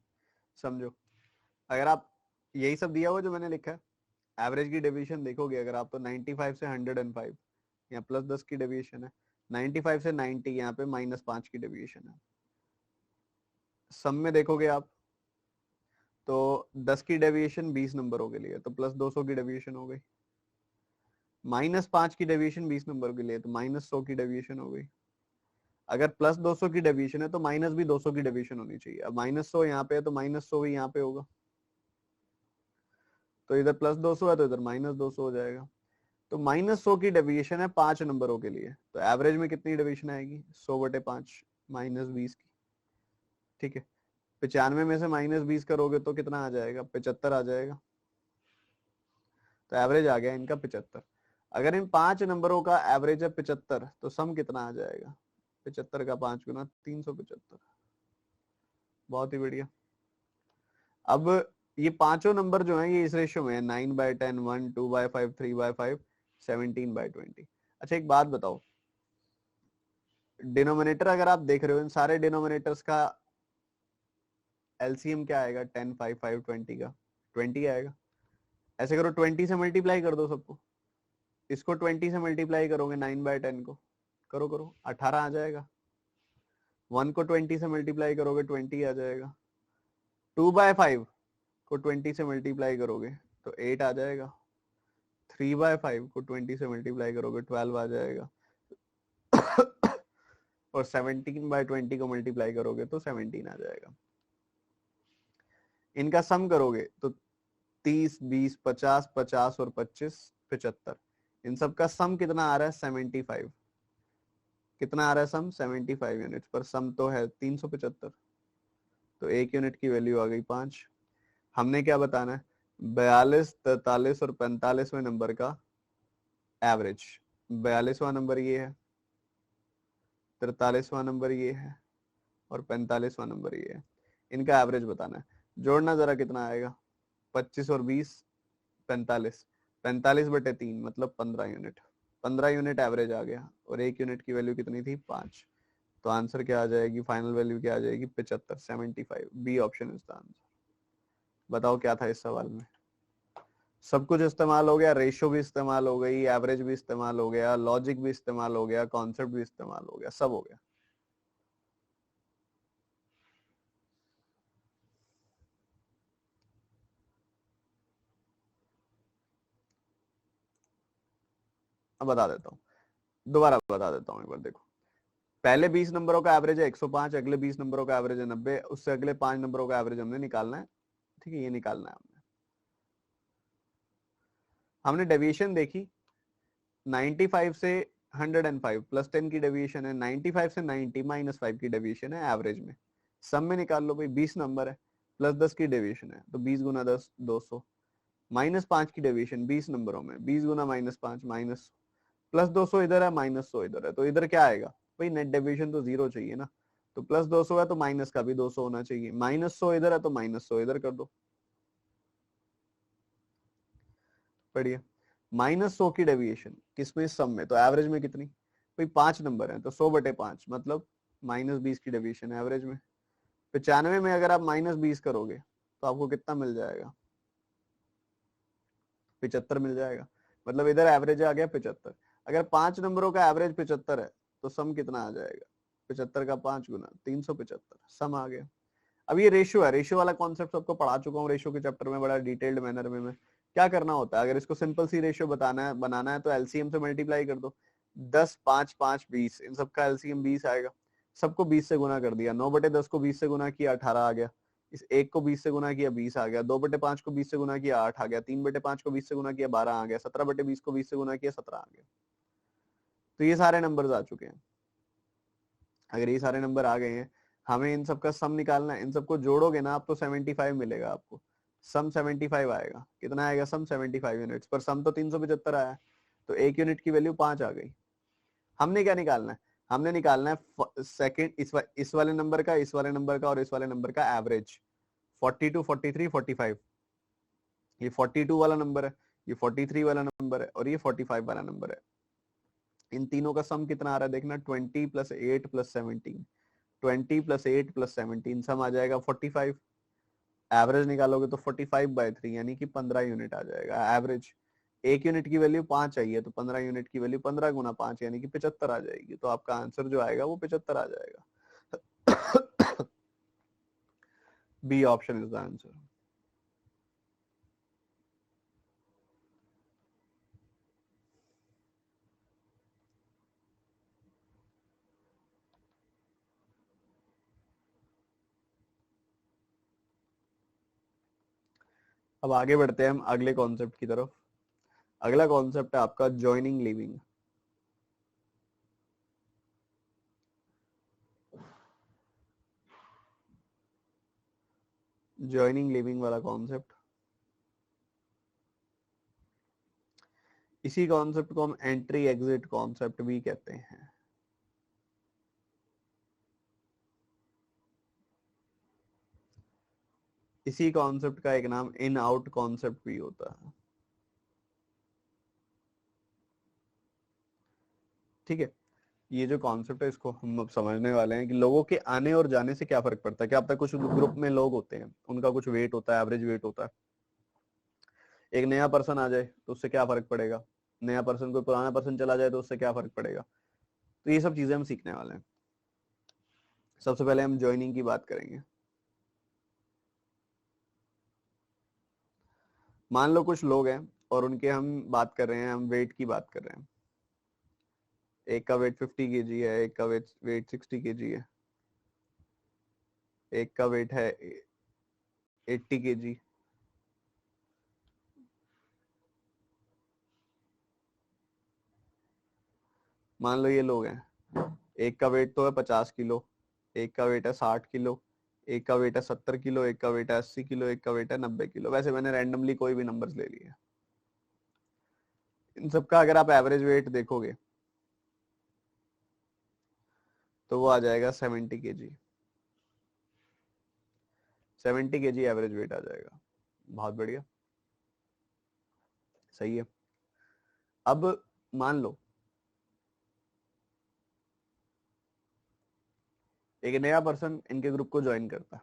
समझो, अगर आप यही सब दिया हुआ जो मैंने लिखा है, एवरेज की डेविएशन देखोगे अगर आप, तो 95 से 105 यहाँ +10 की डेविएशन है, 95 से 90 यहाँ पे -5 की डेविएशन है। सम में देखोगे आप तो 10 की डेविएशन 20 नंबरों के लिए, तो +200 की डेविएशन हो गई। -5 की डेविएशन 20 नंबर के लिए, तो -100 की डेविएशन हो गई। अगर +200 की डेविएशन है तो माइनस भी 200 की डेविएशन होनी चाहिए। अब -100 यहाँ पे है तो -100 भी यहाँ पे होगा, तो इधर +200 है तो इधर -200 हो जाएगा। तो -100 की डेविएशन है 5 नंबरों के लिए, तो एवरेज में कितनी डेविएशन आएगी? 100/5 -20 की। ठीक है, 95 में से -20 करोगे तो कितना आ जाएगा? 75 आ जाएगा। तो एवरेज आ गया इनका 75। अगर इन 5 नंबरों का एवरेज है 75, तो सम कितना आ जाएगा? 75 का 5 गुना 375। बहुत ही बढ़िया। अब ये पांचों नंबर जो हैं ये इस रेशियो में है, 9/10, 1, 2/5, 3/5, 17/20। अच्छा एक बात बताओ, डिनोमिनेटर अगर आप देख रहे हो, इन सारे डिनोमिनेटर्स का एलसीएम क्या आएगा? 10, 5, 5, 20 का 20 आएगा। ऐसे करो, 20 से मल्टीप्लाई कर दो सबको। इसको 20 से मल्टीप्लाई करोगे 9/10 को, करो करो, 18 आ जाएगा। 1 को 20 से मल्टीप्लाई करोगे 20 आ जाएगा। 2/5 को 20 से मल्टीप्लाई करोगे तो 8 आ जाएगा। 3/5 को 20 से मल्टीप्लाई करोगे 12 आ जाएगा। और 17/20 को मल्टीप्लाई करोगे तो 17 आ जाएगा। इनका सम करोगे तो 30, 20, 50, 50 और 25, 75। इन सब का सम कितना आ रहा है? 75। कितना आ रहा है सम? 75 यूनिट्स, पर सम तो है 375, तो 1 यूनिट की वैल्यू आ गई 5। हमने क्या बताना है? 42, 43 और 45वें नंबर का एवरेज। 42वां नंबर ये है, 43वां नंबर ये है और 45वां नंबर ये है। इनका एवरेज बताना है। जोड़ना जरा, कितना आएगा? 25 और 20, 45। 45/3 मतलब 15 यूनिट। 15 यूनिट एवरेज आ गया, और 1 यूनिट की वैल्यू कितनी थी? 5। तो आंसर क्या आ जाएगी? फाइनल वैल्यू क्या आ जाएगी? 75, 75। B option is the answer. बताओ क्या था इस सवाल में? सब कुछ इस्तेमाल हो गया, रेशियो भी इस्तेमाल हो गई, एवरेज भी इस्तेमाल हो गया, लॉजिक भी इस्तेमाल हो गया, कॉन्सेप्ट भी इस्तेमाल हो गया, सब हो गया। अब बता देता हूँ, दोबारा बता देता हूँ एक बार। देखो, पहले 20 नंबरों का एवरेज है 105, अगले 20 नंबरों का एवरेज है 90, उससे अगले 5 नंबरों का एवरेज हमने निकालना है। ठीक है, ये निकालना है हमने डेविएशन देखी 95 से 105, +10 की डेविएशन है। 95 से 90 -5 की डेविएशन है एवरेज में। सम में निकाल लो भाई, 20 नंबर है, +10 की डेविएशन है, तो 20 गुना 10, 200। -5 की डेविएशन 20 नंबरों में, 20 गुना -5, माइनस, +200 इधर है, -100 इधर है, तो इधर क्या आएगा भाई? नेट डेविएशन तो 0 चाहिए ना, तो +200 है तो माइनस का भी 200 होना चाहिए। -100 इधर है तो -100 इधर कर दो। बढ़िया। -100 की डेविएशन किसमें? सम में। तो एवरेज में कितनी भाई? 5 नंबर है तो 100/5 मतलब -20 की डेविएशन है एवरेज में। 95 में अगर आप -20 करोगे तो आपको कितना मिल जाएगा? 75 मिल जाएगा। मतलब इधर एवरेज आ गया 75। अगर 5 नंबरों का एवरेज 75 है तो सम कितना आ जाएगा? 75 का 5 गुना 375, सम आ गया। अब ये रेशियो है, रेशियो वाला कॉन्सेप्ट सबको पढ़ा चुका हूँ रेशियो के चैप्टर में बड़ा डिटेल्ड मैनर में। मैं क्या करना होता है, अगर इसको सिंपल सी रेशियो बताना है, बनाना है, तो एलसीएम से मल्टीप्लाई कर दो। 10, 5, 5, 20, इन सबका एलसीएम 20 आएगा। सबको 20 से गुना कर दिया, 9/10 को 20 से गुना किया 18 आ गया। इस एक को 20 से गुना किया 20 आ गया। 2/5 को 20 से गुना किया 8 आ गया। 3/5 को 20 से गुना किया 12 आ गया। 17/20 को 20 से गुना किया 17 आ गया। तो ये सारे नंबर्स आ चुके हैं। अगर ये सारे नंबर आ गए हैं, हमें इन सबका सम निकालना है। इन सबको जोड़ोगे ना आप तो 75 मिलेगा आपको। सम 75 आएगा। कितना आएगा सम? 75 यूनिट्स, पर सम तो 375 आया है, तो 1 यूनिट की वैल्यू 5 आ गई। हमने क्या निकालना है? हमने निकालना है सेकंड, इस वाले नंबर का, इस वाले नंबर का और इस वाले नंबर का एवरेज। 42, 43, 45। ये 42 वाला नंबर है, ये 43 वाला नंबर है और ये 45 वाला नंबर है। इन तीनों का सम कितना आ रहा है देखना, 20 + 8 + 17। 20 + 8 + 17 सम आ जाएगा 45। एवरेज निकालोगे तो 45/3 यानी कि 15 यूनिट आ जाएगा एवरेज। एक यूनिट की वैल्यू 5 चाहिए तो 15 यूनिट की वैल्यू 15 × 5 यानी कि 75 आ जाएगी। तो आपका आंसर जो आएगा वो 75 आ जाएगा। B option is the answer. अब आगे बढ़ते हैं हम अगले कॉन्सेप्ट की तरफ। अगला कॉन्सेप्ट है आपका जॉइनिंग लिविंग। जॉइनिंग लिविंग वाला कॉन्सेप्ट, इसी कॉन्सेप्ट को हम एंट्री एग्जिट कॉन्सेप्ट भी कहते हैं। इसी कॉन्सेप्ट का एक नाम इन आउट कॉन्सेप्ट भी होता है। ठीक है, ये जो कॉन्सेप्ट है इसको हम अब समझने वाले हैं कि लोगों के आने और जाने से क्या फर्क पड़ता है। क्या पता कुछ ग्रुप में लोग होते हैं, उनका कुछ वेट होता है, एवरेज वेट होता है। एक नया पर्सन आ जाए तो उससे क्या फर्क पड़ेगा, नया पर्सन कोई पुराना पर्सन चला जाए तो उससे क्या फर्क पड़ेगा। तो ये सब चीजें हम सीखने वाले हैं। सबसे पहले हम ज्वाइनिंग की बात करेंगे। मान लो कुछ लोग हैं और उनके हम बात कर रहे हैं, हम वेट की बात कर रहे हैं। एक का वेट 50 kg है, एक का वेट 60 kg है, एक का वेट है 80 kg। मान लो ये लोग हैं, एक का वेट तो है 50 किलो, एक का वेट है 60 किलो, एक का वेट है 70 किलो, एक का वेट है 80 किलो, एक का वेट है 90 किलो। वैसे मैंने रैंडमली कोई भी नंबर्स ले लिए। इन सबका अगर आप एवरेज वेट देखोगे तो वो आ जाएगा 70 kg। 70 kg एवरेज वेट आ जाएगा। बहुत बढ़िया, सही है। अब मान लो एक नया पर्सन इनके ग्रुप को ज्वाइन करता है।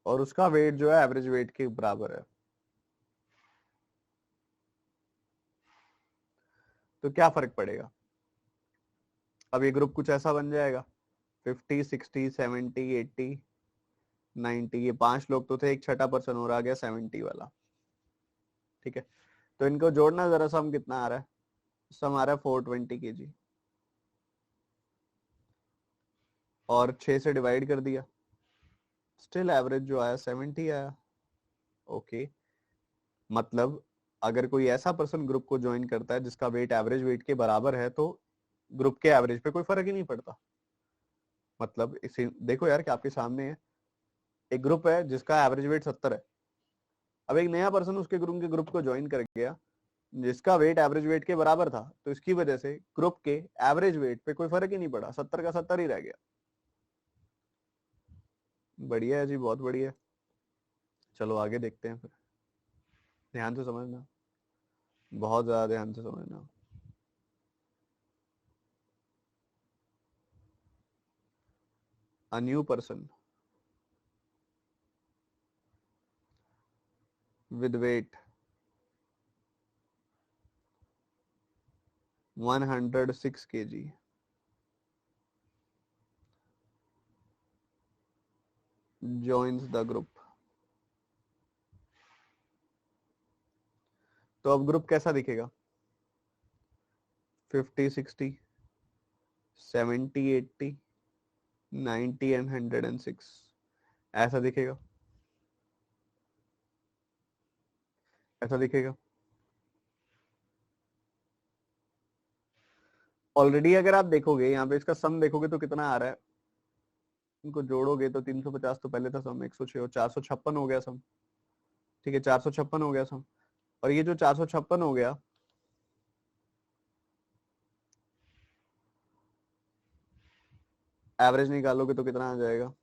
और उसका वेट जो है एवरेज वेट के बराबर है। तो क्या फर्क पड़ेगा, अब ये ग्रुप कुछ ऐसा बन जाएगा। 50, 60, 70, 80, 90, ये 5 लोग तो थे, एक छठा पर्सन और आ गया 70 वाला। ठीक है, तो इनको जोड़ना जरा, सम कितना आ रहा है, सम आ रहा है 420 kg। और 6 से डिवाइड कर दिया, स्टिल एवरेज जो आया 70 आया। ओके, मतलब अगर कोई ऐसा पर्सन ग्रुप को ज्वाइन करता है जिसका वेट एवरेज वेट के बराबर है तो ग्रुप के एवरेज पे कोई फर्क ही नहीं पड़ता। मतलब इसे देखो यार कि आपके सामने है, एक ग्रुप है जिसका एवरेज वेट 70 है। अब एक नया पर्सन उसके ग्रुप को ज्वाइन कर गया जिसका वेट एवरेज वेट के बराबर था, तो इसकी वजह से ग्रुप के एवरेज वेट पे कोई फर्क ही नहीं पड़ा, 70 का 70 ही रह गया। बढ़िया है जी, बहुत बढ़िया है। चलो आगे देखते हैं फिर। ध्यान से समझना, बहुत ज्यादा ध्यान से समझना। A new person with weight 106 kg joins the group। तो अब ग्रुप कैसा दिखेगा, 50, 60, 70, 80, 90 एंड 106 ऐसा दिखेगा, ऐसा दिखेगा। ऑलरेडी अगर आप देखोगे यहाँ पे इसका सम देखोगे तो कितना आ रहा है, इनको जोड़ोगे तो 350 तो पहले था सम, 106 और 456 हो गया सम। ठीक है, 456 हो गया सब। और ये जो 456 हो गया, एवरेज निकालोगे तो कितना आ जाएगा?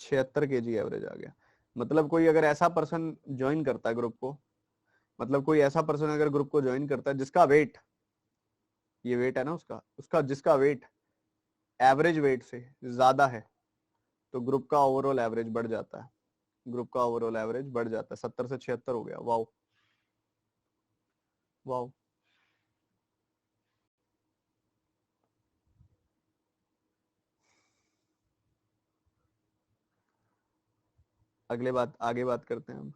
76 kg एवरेज आ गया। मतलब कोई अगर ऐसा पर्सन ज्वाइन करता है ग्रुप को, मतलब कोई ऐसा पर्सन अगर ग्रुप को ज्वाइन करता है जिसका वेट, ये वेट है ना उसका उसका जिसका वेट एवरेज वेट से ज्यादा है, तो ग्रुप का ओवरऑल एवरेज बढ़ जाता है। ग्रुप का ओवरऑल एवरेज बढ़ जाता है। 70 से 76 हो गया। Wow wow. आगे बात करते हैं हम।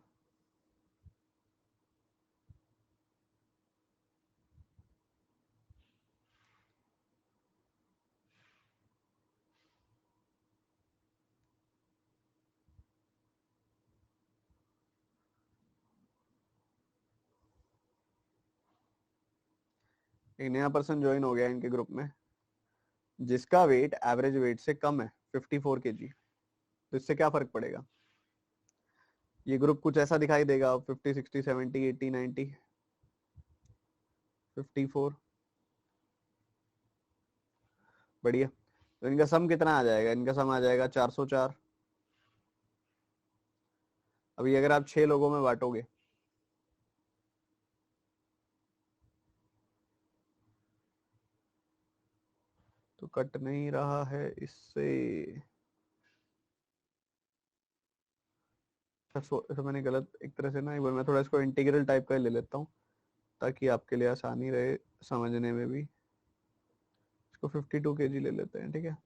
एक नया पर्सन ज्वाइन हो गया इनके ग्रुप में, जिसका वेट एवरेज वेट से कम है, 54 kg। तो इससे क्या फर्क पड़ेगा? ये ग्रुप कुछ ऐसा दिखाई देगा, 50, 60, 70, 80, 90, 54। बढ़िया। तो इनका सम कितना आ जाएगा? इनका सम आ जाएगा 404। अभी अगर आप 6 लोगों में बांटोगे, तो कट नहीं रहा है इससे। अच्छा, मैंने गलत एक तरह से ना, एक बार मैं थोड़ा इसको इंटीग्रल टाइप का ले लेता हूँ ताकि आपके लिए आसानी रहे समझने में भी। इसको 52 kg ले लेते हैं, ठीक है।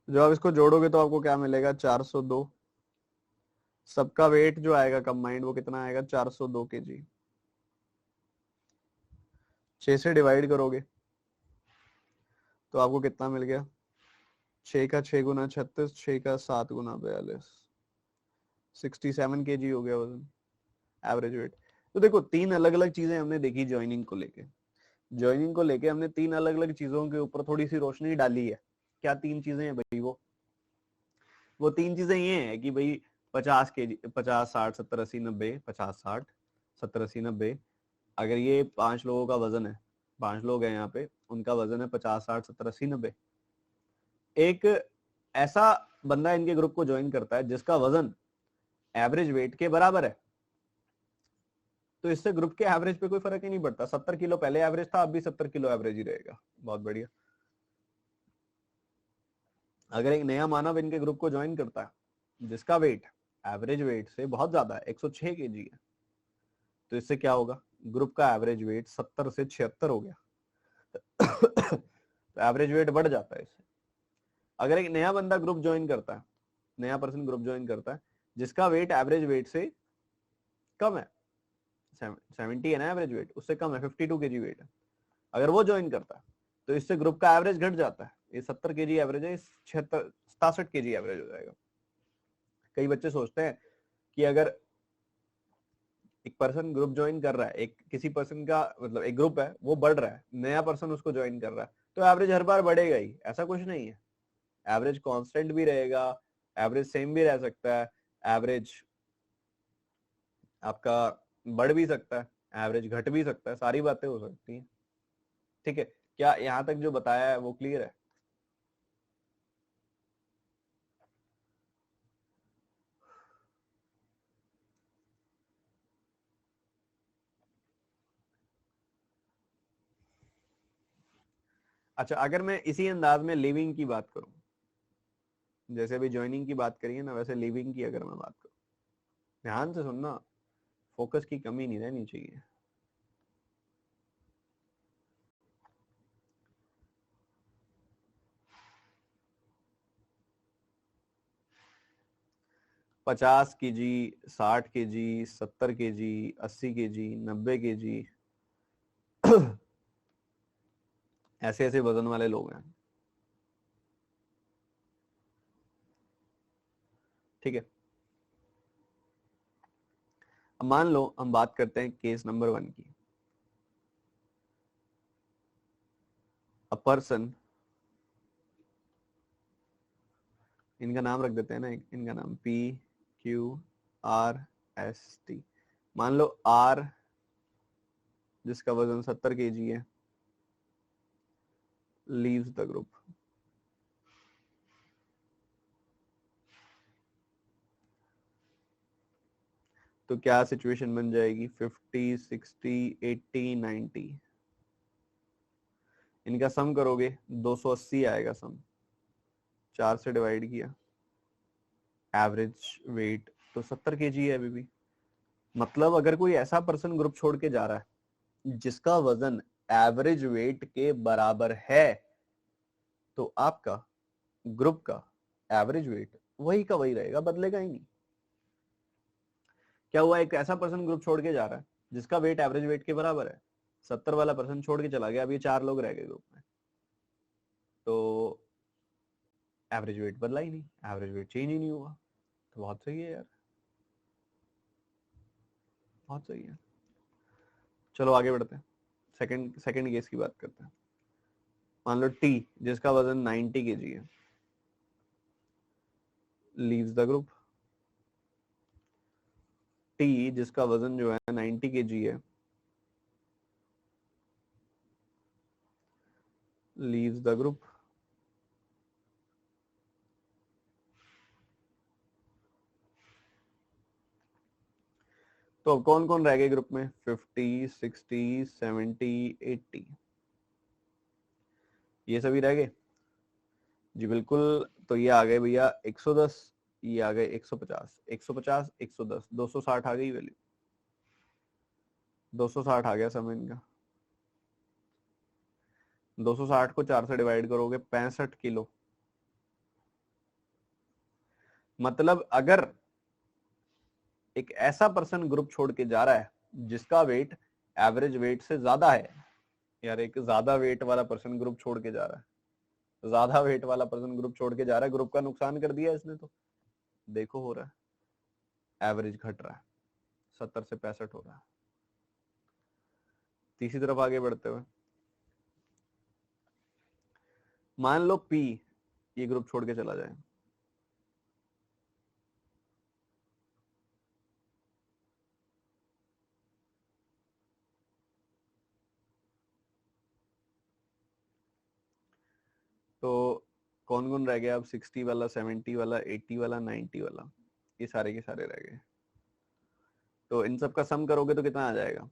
जब आप इसको जोड़ोगे तो आपको क्या मिलेगा? 402। सबका वेट जो आएगा कंबाइंड वो कितना आएगा? 402 kg। 6 से डिवाइड करोगे तो आपको कितना मिल गया? 6 का 6 गुना 36, 6 का 7 गुना 42, 67 kg हो गया वजन, एवरेज वेट। तो देखो, तीन अलग अलग चीजें हमने देखी ज्वाइनिंग को लेके। ज्वाइनिंग को लेके हमने तीन अलग अलग चीजों के ऊपर थोड़ी सी रोशनी डाली है। क्या तीन चीजें हैं भाई? वो तीन चीजें ये हैं कि भाई 50 kg, 50, 60, 70, 80, 90, 50, 60, 70, 80, 90। अगर ये 5 लोगों का वजन है, 5 लोग हैं यहाँ पे, उनका वजन है 50, 60, 70, 80, 90। एक ऐसा बंदा इनके ग्रुप को ज्वाइन करता है जिसका वजन एवरेज वेट के बराबर है, तो इससे ग्रुप के एवरेज पे कोई फर्क ही नहीं पड़ता। 70 किलो पहले एवरेज था, अब भी 70 किलो एवरेज ही रहेगा। बहुत बढ़िया। अगर एक नया मानव इनके ग्रुप को ज्वाइन करता है जिसका वेट एवरेज वेट से बहुत ज्यादा है, 106 kg है, तो इससे क्या होगा? ग्रुप का एवरेज वेट 70 से 76 हो गया। तो एवरेज वेट बढ़ जाता है इससे। अगर एक नया बंदा ग्रुप ज्वाइन करता है, नया पर्सन ग्रुप ज्वाइन करता है जिसका वेट एवरेज वेट से कम है, 70 है ना एवरेज वेट, उससे कम है, 52 kg वेट है, अगर वो ज्वाइन करता है तो इससे ग्रुप का एवरेज घट जाता है। ये 70 kg एवरेज है, 76, 67 kg एवरेज हो जाएगा। कई बच्चे सोचते हैं कि अगर एक पर्सन ग्रुप ज्वाइन कर रहा है, एक किसी पर्सन का मतलब एक ग्रुप है वो बढ़ रहा है, नया पर्सन उसको ज्वाइन कर रहा है, तो एवरेज हर बार बढ़ेगा ही, ऐसा कुछ नहीं है। एवरेज कांस्टेंट भी रहेगा, एवरेज सेम भी रह सकता है, एवरेज आपका बढ़ भी सकता है, एवरेज घट भी सकता है, सारी बातें हो सकती हैं। ठीक है, क्या यहाँ तक जो बताया है वो क्लियर है? अच्छा, अगर मैं इसी अंदाज में लिविंग की बात करूं, जैसे अभी ज्वाइनिंग की बात करिए ना, वैसे लिविंग की अगर मैं बात करूं, ध्यान से सुनना, फोकस की कमी नहीं रहनी चाहिए। 50 kg, 60 kg, 70 kg, 80 kg, 90 kg, ऐसे ऐसे वजन वाले लोग हैं। ठीक है, अब मान लो हम बात करते हैं केस नंबर 1 की। पर्सन, इनका नाम रख देते हैं ना, इनका नाम PQRST। मान लो R जिसका वजन 70 kg है, लीव्स द ग्रुप। तो क्या सिचुएशन बन जाएगी? 50, 60, 80, 90। इनका सम करोगे 280 आएगा सम, 4 से डिवाइड किया, एवरेज वेट तो 70 kg है अभी भी। मतलब अगर कोई ऐसा पर्सन ग्रुप छोड़ के जा रहा है जिसका वजन एवरेज वेट के बराबर है, तो आपका ग्रुप का एवरेज वेट वही का वही रहेगा, बदलेगा ही नहीं। क्या हुआ, एक ऐसा पर्सन ग्रुप छोड़ के जा रहा है जिसका वेट एवरेज वेट के बराबर है, 70 वाला पर्सन छोड़ के चला गया, अब ये 4 लोग रह गए ग्रुप में, तो एवरेज वेट बदला ही नहीं, एवरेज वेट चेंज ही नहीं हुआ। तो बहुत सही है यार, बहुत सही है। चलो आगे बढ़ते हैं, सेकंड केस की बात करते हैं। मान लो टी जिसका वजन 90 kg है, लीव्स द ग्रुप। टी जिसका वजन जो है 90 kg है, लीव्स द ग्रुप। तो अब कौन कौन रह गए ग्रुप में? 50, 60, 70, 80, ये सभी रह गए जी, बिल्कुल। तो ये आ गए भैया 110, ये आ गए 150, 150, 110, 260 आ गई वैल्यू, 260 आ गया समय इनका। 260 को 4 से डिवाइड करोगे, 65 किलो। मतलब अगर एक ऐसा पर्सन ग्रुप छोड़ के जा रहा है जिसका वेट एवरेज वेट से ज्यादा है, यार एक ज्यादा वेट वाला पर्सन ग्रुप छोड़ के जा रहा है, ज्यादा वेट वाला पर्सन ग्रुप छोड़ के जा रहा है, ग्रुप का नुकसान कर दिया इसने, तो देखो हो रहा है, एवरेज घट रहा है, 70 से 65 हो रहा है। तीसरी तरफ आगे बढ़ते हुए, मान लो पी ये ग्रुप छोड़ के चला जाए, तो कौन कौन रह गया अब? 60 वाला, 70 वाला, 80 वाला, 90 वाला, ये सारे के सारे रह गए। तो इन सब का सम करोगे तो कितना आ जाएगा?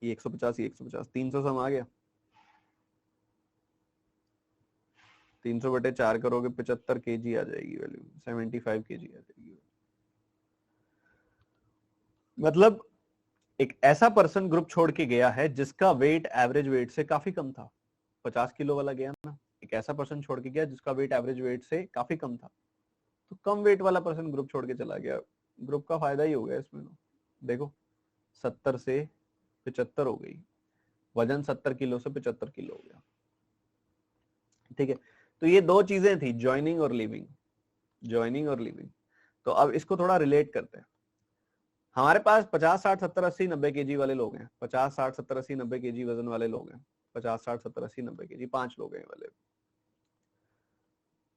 ये 150, ये 150, 300 सम आ गया। 300/4 करोगे 75 kg आ जाएगी वैल्यू, 75 kg आ जाएगी। मतलब एक ऐसा पर्सन ग्रुप छोड़ के गया है जिसका वेट एवरेज वेट से काफी कम था, 50 किलो वाला गया ना, एक ऐसा पर्सन छोड़ के गया जिसका वेट एवरेज वेट से काफी कम था, तो कम वेट वाला पर्सन ग्रुप छोड़ के चला गया, ग्रुप का फायदा ही हो गया इसमें। देखो 70 से 75 हो गई, वजन 70 किलो से 75 किलो हो गया, ठीक है। तो ये दो चीजें थी, ज्वाइनिंग और लीविंग, ज्वाइनिंग और लीविंग। तो अब इसको थोड़ा रिलेट करते हैं। हमारे पास 50, 60, 70, 80, 90 kg वाले लोग हैं, 50, 60, 70, 80, 90 kg वजन वाले लोग हैं, 50, 60, 70, 80, 90 kg, 5 लोग हैं वाले।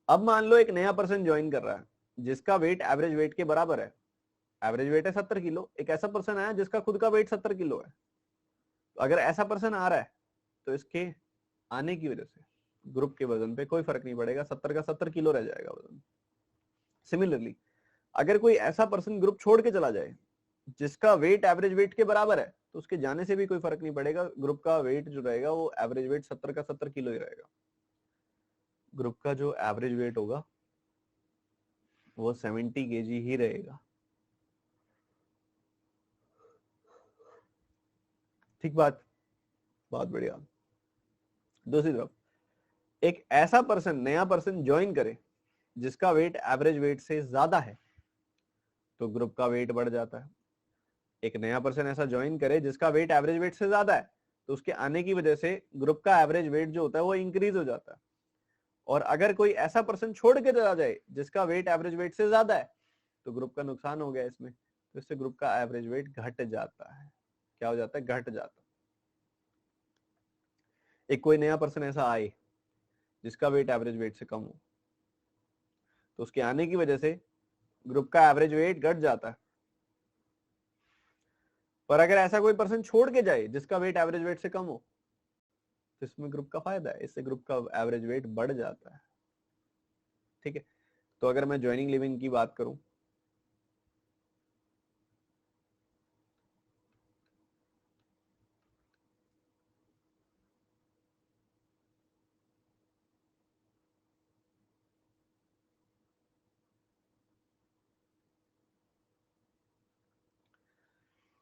अब मान लो एक नया पर्सन ज्वाइन कर रहा है जिसका वेट एवरेज वेट के बराबर है, एवरेज वेट है 70 किलो, एक ऐसा पर्सन आया जिसका खुद का वेट 70 किलो है। तो अगर ऐसा पर्सन आ रहा है तो इसके आने की वजह से ग्रुप के वजन पे कोई फर्क नहीं पड़ेगा, 70 का 70 किलो रह जाएगा वजन। सिमिलरली अगर कोई ऐसा पर्सन ग्रुप छोड़ के चला जाए जिसका वेट एवरेज वेट के बराबर है, तो उसके जाने से भी कोई फर्क नहीं पड़ेगा, ग्रुप का वेट जो रहेगा वो एवरेज वेट 70 का 70 किलो ही रहेगा। ग्रुप का जो एवरेज वेट होगा वो 70 kg ही रहेगा। ठीक बात, बहुत बढ़िया। दूसरी तरफ एक ऐसा पर्सन, नया पर्सन ज्वाइन करे जिसका वेट एवरेज वेट से ज्यादा है, तो ग्रुप का वेट बढ़ जाता है। एक नया पर्सन ऐसा ज्वाइन करे जिसका वेट एवरेज वेट से ज्यादा है, तो उसके आने की वजह से ग्रुप का एवरेज वेट जो होता है वो इंक्रीज हो जाता है। और अगर कोई ऐसा पर्सन छोड़ के चला जाए जिसका वेट एवरेज वेट से ज्यादा है, तो ग्रुप का नुकसान हो गया इसमें, तो इससे ग्रुप का एवरेज वेट घट जाता है। क्या हो जाता है? घट जाता है। एक कोई नया पर्सन ऐसा आए जिसका वेट एवरेज वेट से कम हो, तो उसके आने की वजह से ग्रुप का एवरेज वेट घट जाता है। पर अगर ऐसा कोई पर्सन छोड़ के जाए जिसका वेट एवरेज वेट से कम हो, तो इसमें ग्रुप का फायदा है, इससे ग्रुप का एवरेज वेट बढ़ जाता है। ठीक है, तो अगर मैं ज्वाइनिंग लिविंग की बात करूं,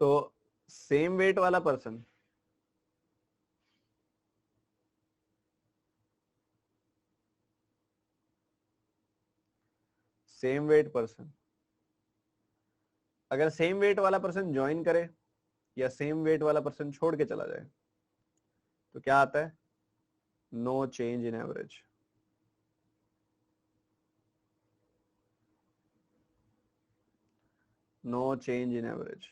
तो सेम वेट वाला पर्सन सेम वेट पर्सन अगर सेम वेट वाला पर्सन ज्वाइन करे या सेम वेट वाला पर्सन छोड़ के चला जाए, तो क्या आता है? No change in average. No change in average.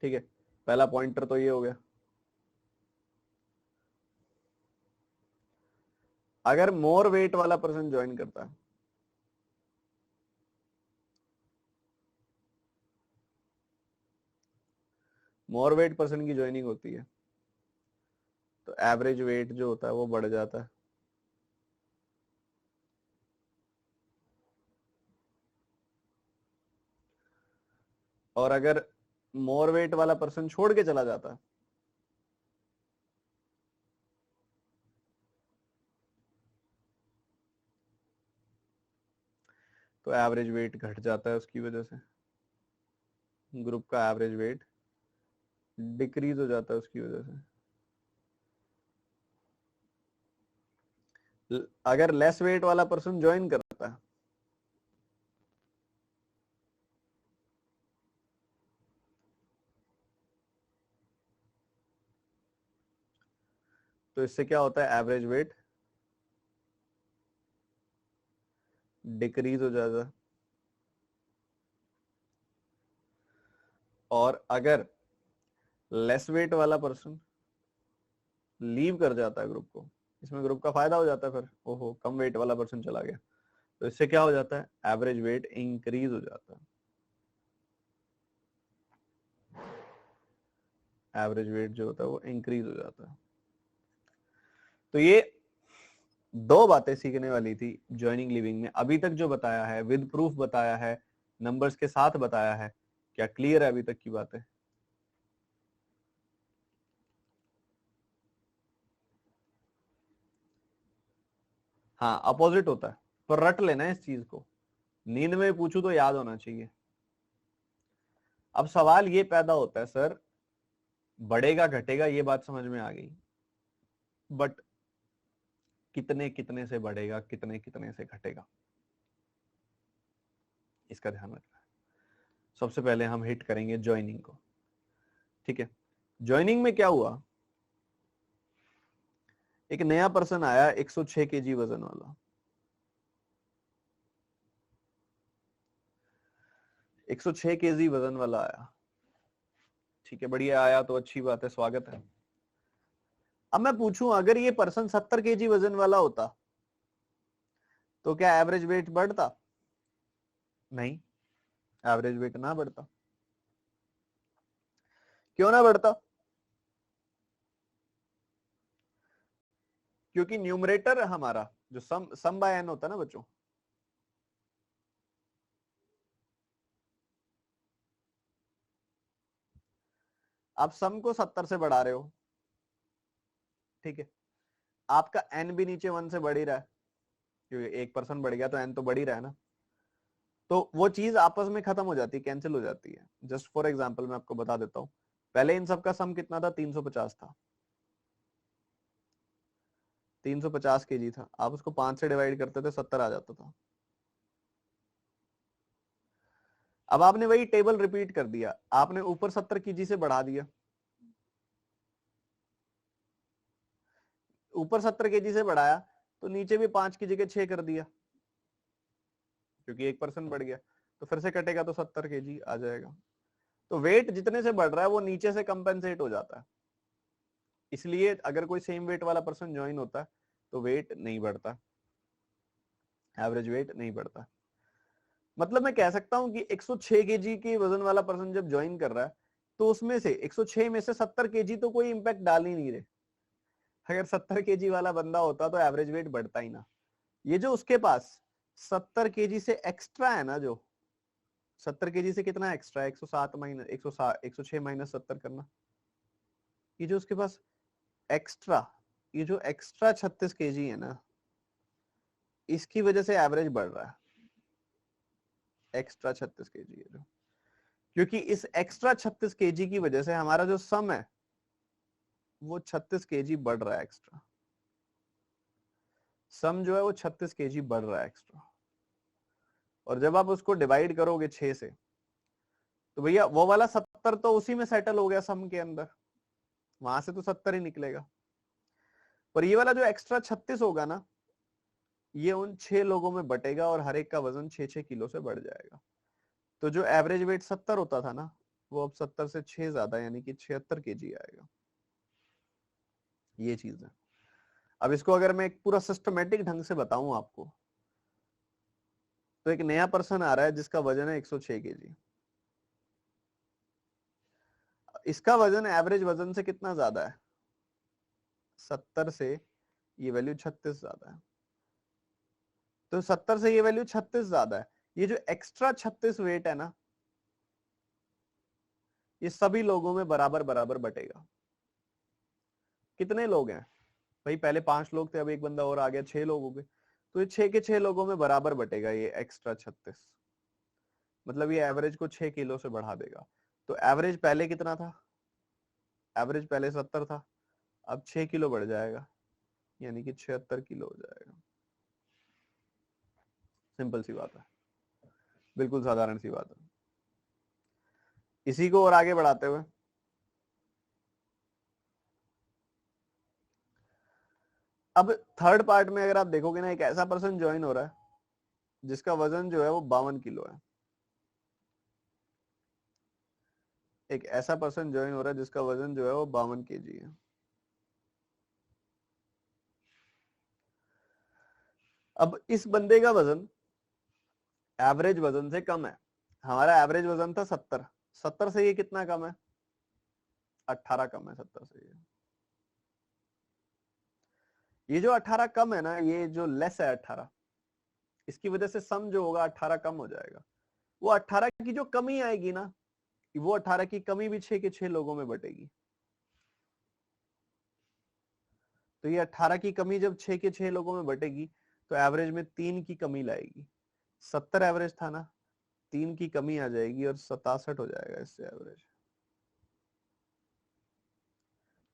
ठीक है, पहला पॉइंटर तो ये हो गया। अगर मोर वेट वाला पर्सन ज्वाइन करता है, मोर वेट पर्सन की ज्वाइनिंग होती है, तो एवरेज वेट जो होता है वो बढ़ जाता है। और अगर मोर वेट वाला पर्सन छोड़ के चला जाता है, तो एवरेज वेट घट जाता है, उसकी वजह से ग्रुप का एवरेज वेट डिक्रीज हो जाता है उसकी वजह से। अगर लेस वेट वाला पर्सन ज्वाइन करता है, तो इससे क्या होता है? एवरेज वेट डिक्रीज हो जाता है। और अगर लेस वेट वाला पर्सन लीव कर जाता है ग्रुप को, इसमें ग्रुप का फायदा हो जाता है। फिर ओहो, कम वेट वाला पर्सन चला गया, तो इससे क्या हो जाता है? एवरेज वेट इंक्रीज हो जाता है। एवरेज वेट जो होता है वो इंक्रीज हो जाता है। तो ये दो बातें सीखने वाली थी ज्वाइनिंग लिविंग में। अभी तक जो बताया है, विद प्रूफ बताया है, नंबर्स के साथ बताया है, क्या क्लियर है अभी तक की बातें? हाँ, अपोजिट होता है, पर रट लेना है इस चीज को। नींद में पूछू तो याद होना चाहिए। अब सवाल ये पैदा होता है, सर बढ़ेगा घटेगा ये बात समझ में आ गई, बट कितने कितने से बढ़ेगा, कितने कितने से घटेगा, इसका ध्यान रखना है। सबसे पहले हम हिट करेंगे ज्वाइनिंग को। ठीक है, ज्वाइनिंग में क्या हुआ? एक नया पर्सन आया 106 केजी वजन वाला। 106 केजी वजन वाला आया। ठीक है, बढ़िया आया तो अच्छी बात है, स्वागत है। अब मैं पूछूं, अगर ये पर्सन 70 केजी वजन वाला होता तो क्या एवरेज वेट बढ़ता? नहीं, एवरेज वेट ना बढ़ता। क्यों ना बढ़ता? क्योंकि न्यूमरेटर हमारा जो सम बाय एन होता है ना बच्चों, आप सम को 70 से बढ़ा रहे हो। ठीक है, आपका एन भी नीचे 1 से बढ़ ही रहा है, क्योंकि एक पर्सन बढ़ गया तो एन तो बढ़ ही रहा है ना। तो वो चीज आपस में खत्म हो जाती है, कैंसिल हो जाती है। जस्ट फॉर एग्जाम्पल मैं आपको बता देता हूँ, पहले इन सबका सम कितना था? 350 था। 350 केजी था, आप उसको 5 से डिवाइड करते थे, 70 आ जाता था। अब आपने वही टेबल रिपीट कर दिया, आपने ऊपर 70 केजी से बढ़ा दिया, ऊपर 70 केजी से बढ़ाया तो नीचे भी 5 की जगह 6 कर दिया, क्योंकि एक पर्सन बढ़ गया, तो फिर से कटेगा तो 70 केजी आ जाएगा। तो वेट जितने से बढ़ रहा है वो नीचे से कंपेंसेट हो जाता है, इसलिए अगर कोई सेम वेट वाला पर्सन ज्वाइन होता है तो वेट नहीं बढ़ता, एवरेज वेट नहीं बढ़ता। मतलब मैं कह सकता हूं कि 106 केजी के वजन वाला पर्सन जब ज्वाइन कर रहा है तो उसमें से 106 में से 70 केजी तो कोई इंपैक्ट डाल ही नहीं रहे। अगर 70 केजी वाला बंदा होता तो एवरेज वेट बढ़ता ही ना। ये जो उसके पास 70 केजी से एक्स्ट्रा है ना, जो 70 केजी से कितना एक्स्ट्रा है, 107 माइनस 106 माइनस 70 करना, ये जो उसके पास एक्स्ट्रा, ये जो एक्स्ट्रा 36 केजी है ना, इसकी वजह से एवरेज बढ़ रहा है। एक्स्ट्रा 36 केजी है जो, क्योंकि इस एक्स्ट्रा 36 केजी की वजह से हमारा जो सम है वो 36 केजी बढ़ रहा है एक्स्ट्रा। सम जो है वो 36 केजी बढ़ रहा है एक्स्ट्रा। और जब आप उसको डिवाइड करोगे 6 से तो भैया वो वाला 70 तो उसी में सेटल हो गया सम के अंदर, वहां से तो 70 ही निकलेगा। पर ये वाला जो एक्स्ट्रा 36 होगा ना, ये उन 6 लोगों में बटेगा और हर एक का वजन 6-6 किलो से बढ़ जाएगा। तो जो एवरेज वेट 70 होता था ना, वो अब 70 से 6 ज्यादा यानी कि 76 केजी आएगा। ये चीज है। अब इसको अगर मैं एक पूरा सिस्टमेटिक ढंग से बताऊं आपको, तो एक नया पर्सन आ रहा है जिसका वजन है 106 केजी। इसका वजन एवरेज वजन से कितना ज्यादा है, 70 से ये वैल्यू 36 ज्यादा है। तो 70 से ये वैल्यू 36 ज्यादा है। ये जो एक्स्ट्रा 36 वेट है ना, ये सभी लोगों में बराबर बराबर बटेगा। कितने लोग हैं भाई, पहले 5 लोग थे, अब एक बंदा और आ गया, 6 लोग हो गए, तो ये 6 के 6 लोगों में बराबर बटेगा ये एक्स्ट्रा 36। मतलब ये एवरेज को 6 किलो से बढ़ा देगा। तो एवरेज पहले कितना था, एवरेज पहले 70 था, अब 6 किलो बढ़ जाएगा, यानी कि 76 किलो हो जाएगा। सिंपल सी बात है, बिल्कुल साधारण सी बात है। इसी को और आगे बढ़ाते हुए अब थर्ड पार्ट में अगर आप देखोगे ना, एक ऐसा पर्सन ज्वाइन हो रहा है जिसका वजन जो है वो 52 किलो है। एक ऐसा पर्सन ज्वाइन हो रहा है जिसका वजन जो है वो 52 केजी है। अब इस बंदे का वजन एवरेज वजन से कम है। हमारा एवरेज वजन था 70, 70 से ये कितना कम है, 18 कम है 70 से। ये जो 18 कम है ना, ये जो लेस है 18, इसकी वजह से सम जो होगा 18 कम हो जाएगा। वो 18 की जो कमी आएगी ना, वो 18 की कमी भी 6 के 6 लोगों में बटेगी। तो ये 18 की कमी जब 6 के 6 लोगों में बटेगी तो एवरेज में 3 की कमी लाएगी। 70 एवरेज था ना, 3 की कमी आ जाएगी और 67 हो जाएगा इससे एवरेज।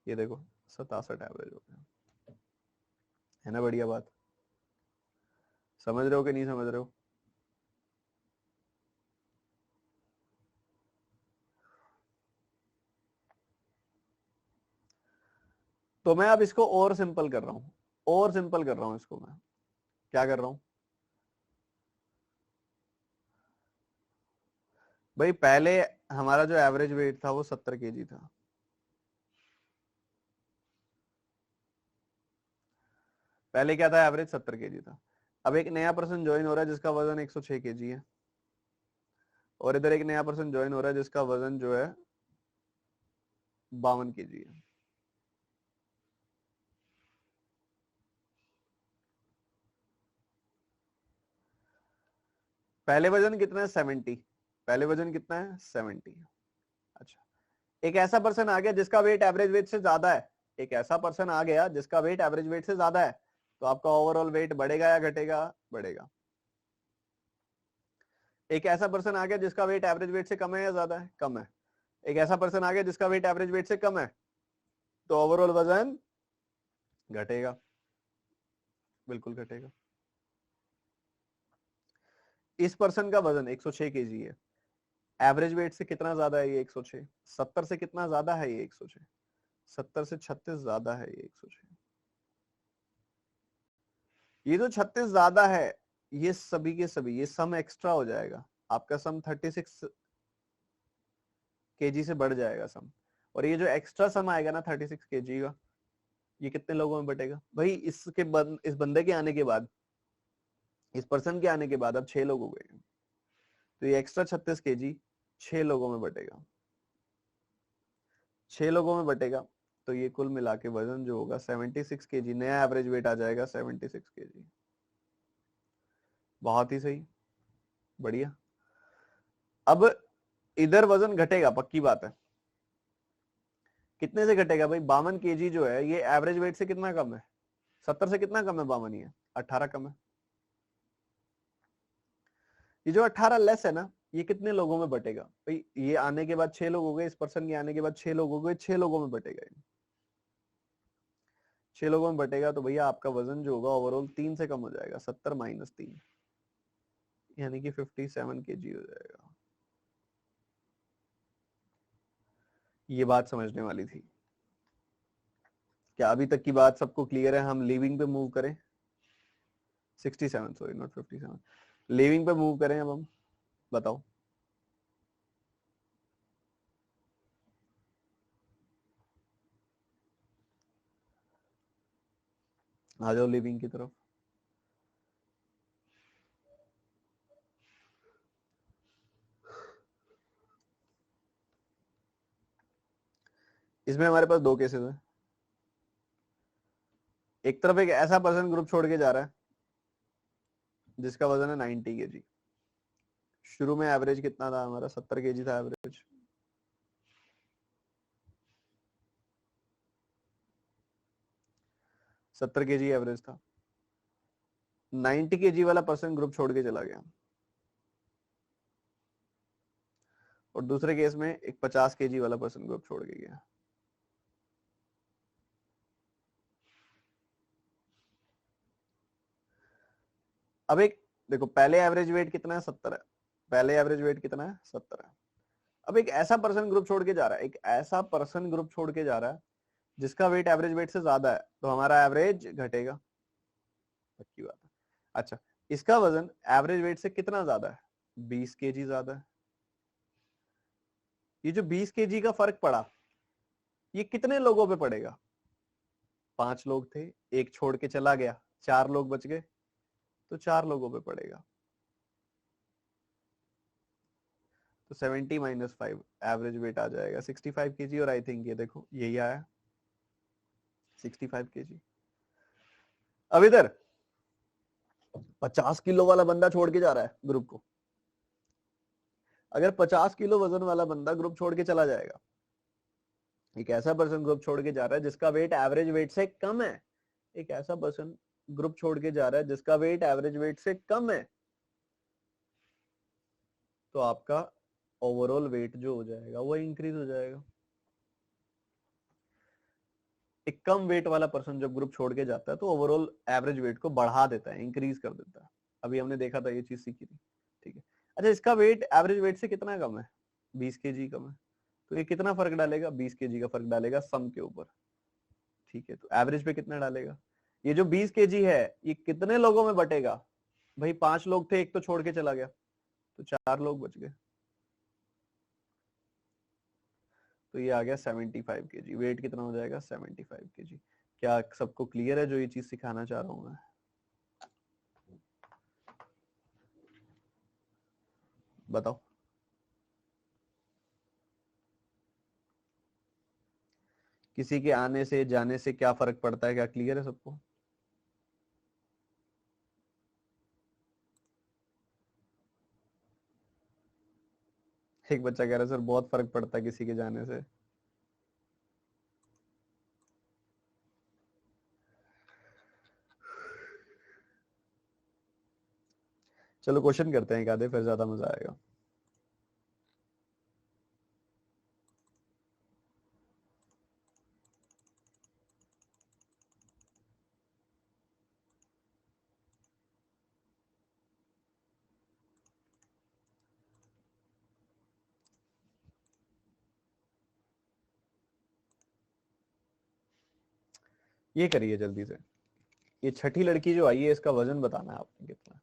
ये देखो 67 एवरेज हो गया, है ना बढ़िया बात। समझ रहे हो कि नहीं समझ रहे हो? तो मैं अब इसको और सिंपल कर रहा हूं, और सिंपल कर रहा हूं इसको। मैं क्या कर रहा हूं भाई, पहले हमारा जो एवरेज वेट था वो 70 केजी था। पहले क्या था, एवरेज 70 केजी था। अब एक नया पर्सन ज्वाइन हो रहा है जिसका वजन 106 केजी है, और इधर एक नया पर्सन ज्वाइन हो रहा है जिसका वजन जो है 52 केजी है। पहले वजन कितना है, 70। पहले वजन कितना है, 70। अच्छा, एक ऐसा पर्सन आ गया जिसका वेट एवरेज वेट से ज्यादा है। एक ऐसा पर्सन आ गया जिसका वेट एवरेज वेट से ज्यादा है, तो आपका ओवरऑल वेट बढ़ेगा या घटेगा, बढ़ेगा। एक ऐसा पर्सन आ गया जिसका वेट एवरेज वेट से कम है या ज्यादा है, कम है। एक ऐसा पर्सन आ गया जिसका वेट एवरेज वेट से कम है, तो ओवरऑल वजन घटेगा, बिल्कुल घटेगा। इस पर्सन का वजन 106 केजी है, एवरेज वेट से कितना ज्यादा है ये 106, 70 से कितना ज्यादा है ये 106, 70 से 36 ज्यादा है ये 106। ये जो 36 ज्यादा है, ये सभी के सभी ये सम एक्स्ट्रा हो जाएगा। आपका सम 36, केजी से बढ़ जाएगा सम। और ये जो एक्स्ट्रा सम आएगा ना 36 केजी का, ये कितने लोगों में बटेगा भाई? इस बंदे के आने के बाद, इस पर्सन के आने के बाद अब 6 लोग हो गए, तो ये एक्स्ट्रा 36 केजी 6 लोगों में बटेगा, 6 लोगों में बटेगा। तो ये कुल मिला के वजन जो होगा 76 केजी, नया एवरेज वेट आ जाएगा 76 केजी। बहुत ही सही, बढ़िया। अब इधर वजन घटेगा, पक्की बात है। कितने से घटेगा भाई? 52 केजी जो है ये एवरेज वेट से कितना कम है? 70 से कितना कम है 52? ये 18 कम है। ये जो 18 लेस है ना, ये कितने लोगों में बटेगा भाई? ये आने के बाद 6 लोग हो गए, इस पर्सन के आने के बाद 6 लोग हो गए, 6 लोगों में बटेगा ये, 6 लोगों में बटेगा। तो भैया आपका वजन जो होगा ओवरऑल 3 से कम हो जाएगा, 70 माइनस 3, यानी कि 57 केजी हो जाएगा। ये बात समझने वाली थी। क्या अभी तक की बात सबको क्लियर है? हम लीविंग पे मूव करें, 67 सॉरी नॉट 57, लीविंग पे मूव करें अब हम, बताओ। आ जाओ लिविंग की तरफ। इसमें हमारे पास दो केसेस हैं। एक तरफ एक ऐसा पर्सन ग्रुप छोड़ के जा रहा है जिसका वजन है 90 केजी। शुरू में एवरेज कितना था हमारा? 70 केजी था एवरेज। सत्तर केजी एवरेज था। 90 केजी वाला पर्सन ग्रुप छोड़ के चला गया। और दूसरे केस में एक 50 केजी वाला पर्सन ग्रुप छोड़ के गया। अब एक देखो, पहले एवरेज वेट कितना है? 70 है। पहले एवरेज वेट कितना है? 70 है। अब एक ऐसा पर्सन ग्रुप छोड़ के जा रहा है, एक ऐसा पर्सन ग्रुप छोड़ के जा रहा है जिसका वेट एवरेज वेट से ज्यादा है, तो हमारा एवरेज घटेगा, पक्की बात है। अच्छा, इसका वजन एवरेज वेट से कितना ज्यादा है? 20 केजी ज्यादा है। ये जो 20 केजी का फर्क पड़ा, ये कितने लोगों पे पड़ेगा? 5 लोग थे, एक छोड़ के चला गया, 4 लोग बच गए, तो 4 लोगों पे पड़ेगा। तो 70 माइनस 5 एवरेज वेट आ जाएगा 65 केजी। और आई थिंक ये देखो यही आया 65 केजी। अब इधर 50 किलो वाला बंदा छोड़ के जा रहा है ग्रुप को। अगर 50 किलो वजन वाला बंदा ग्रुप छोड़ के चला जाएगा, एक ऐसा पर्सन ग्रुप छोड़ के जा रहा है जिसका वेट एवरेज वेट से कम है, एक ऐसा पर्सन ग्रुप छोड़ के जा रहा है जिसका वेट एवरेज वेट से कम है, तो आपका ओवरऑल वेट जो हो जाएगा वो इंक्रीज हो जाएगा। एक कम वेट वाला पर्सन जब ग्रुप छोड़ के जाता है तो ओवरऑल एवरेज वेट को बढ़ा देता है, इंक्रीज कर देता है। अभी हमने देखा था, ये चीज सीखी थी, ठीक है। अच्छा, इसका वेट एवरेज वेट से कितना कम है? 20 केजी कम है, तो ये कितना फर्क डालेगा? 20 केजी का फर्क डालेगा सम के ऊपर, ठीक है। तो एवरेज पे कितना डालेगा? ये जो 20 केजी है ये कितने लोगों में बटेगा भाई? 5 लोग थे, एक तो छोड़ के चला गया, तो 4 लोग बच गए, तो ये आ गया 75 केजी। वेट कितना हो जाएगा? 75 केजी। क्या सबको क्लियर है जो ये चीज सिखाना चाह रहा हूं मैं? बताओ। किसी के आने से जाने से क्या फर्क पड़ता है? क्या क्लियर है सबको? एक बच्चा कह रहा है सर बहुत फर्क पड़ता है किसी के जाने से। चलो क्वेश्चन करते हैं एक आधे, फिर ज्यादा मजा आएगा। ये करिए जल्दी से। ये छठी लड़की जो आई है इसका वजन बताना है आपने कितना है।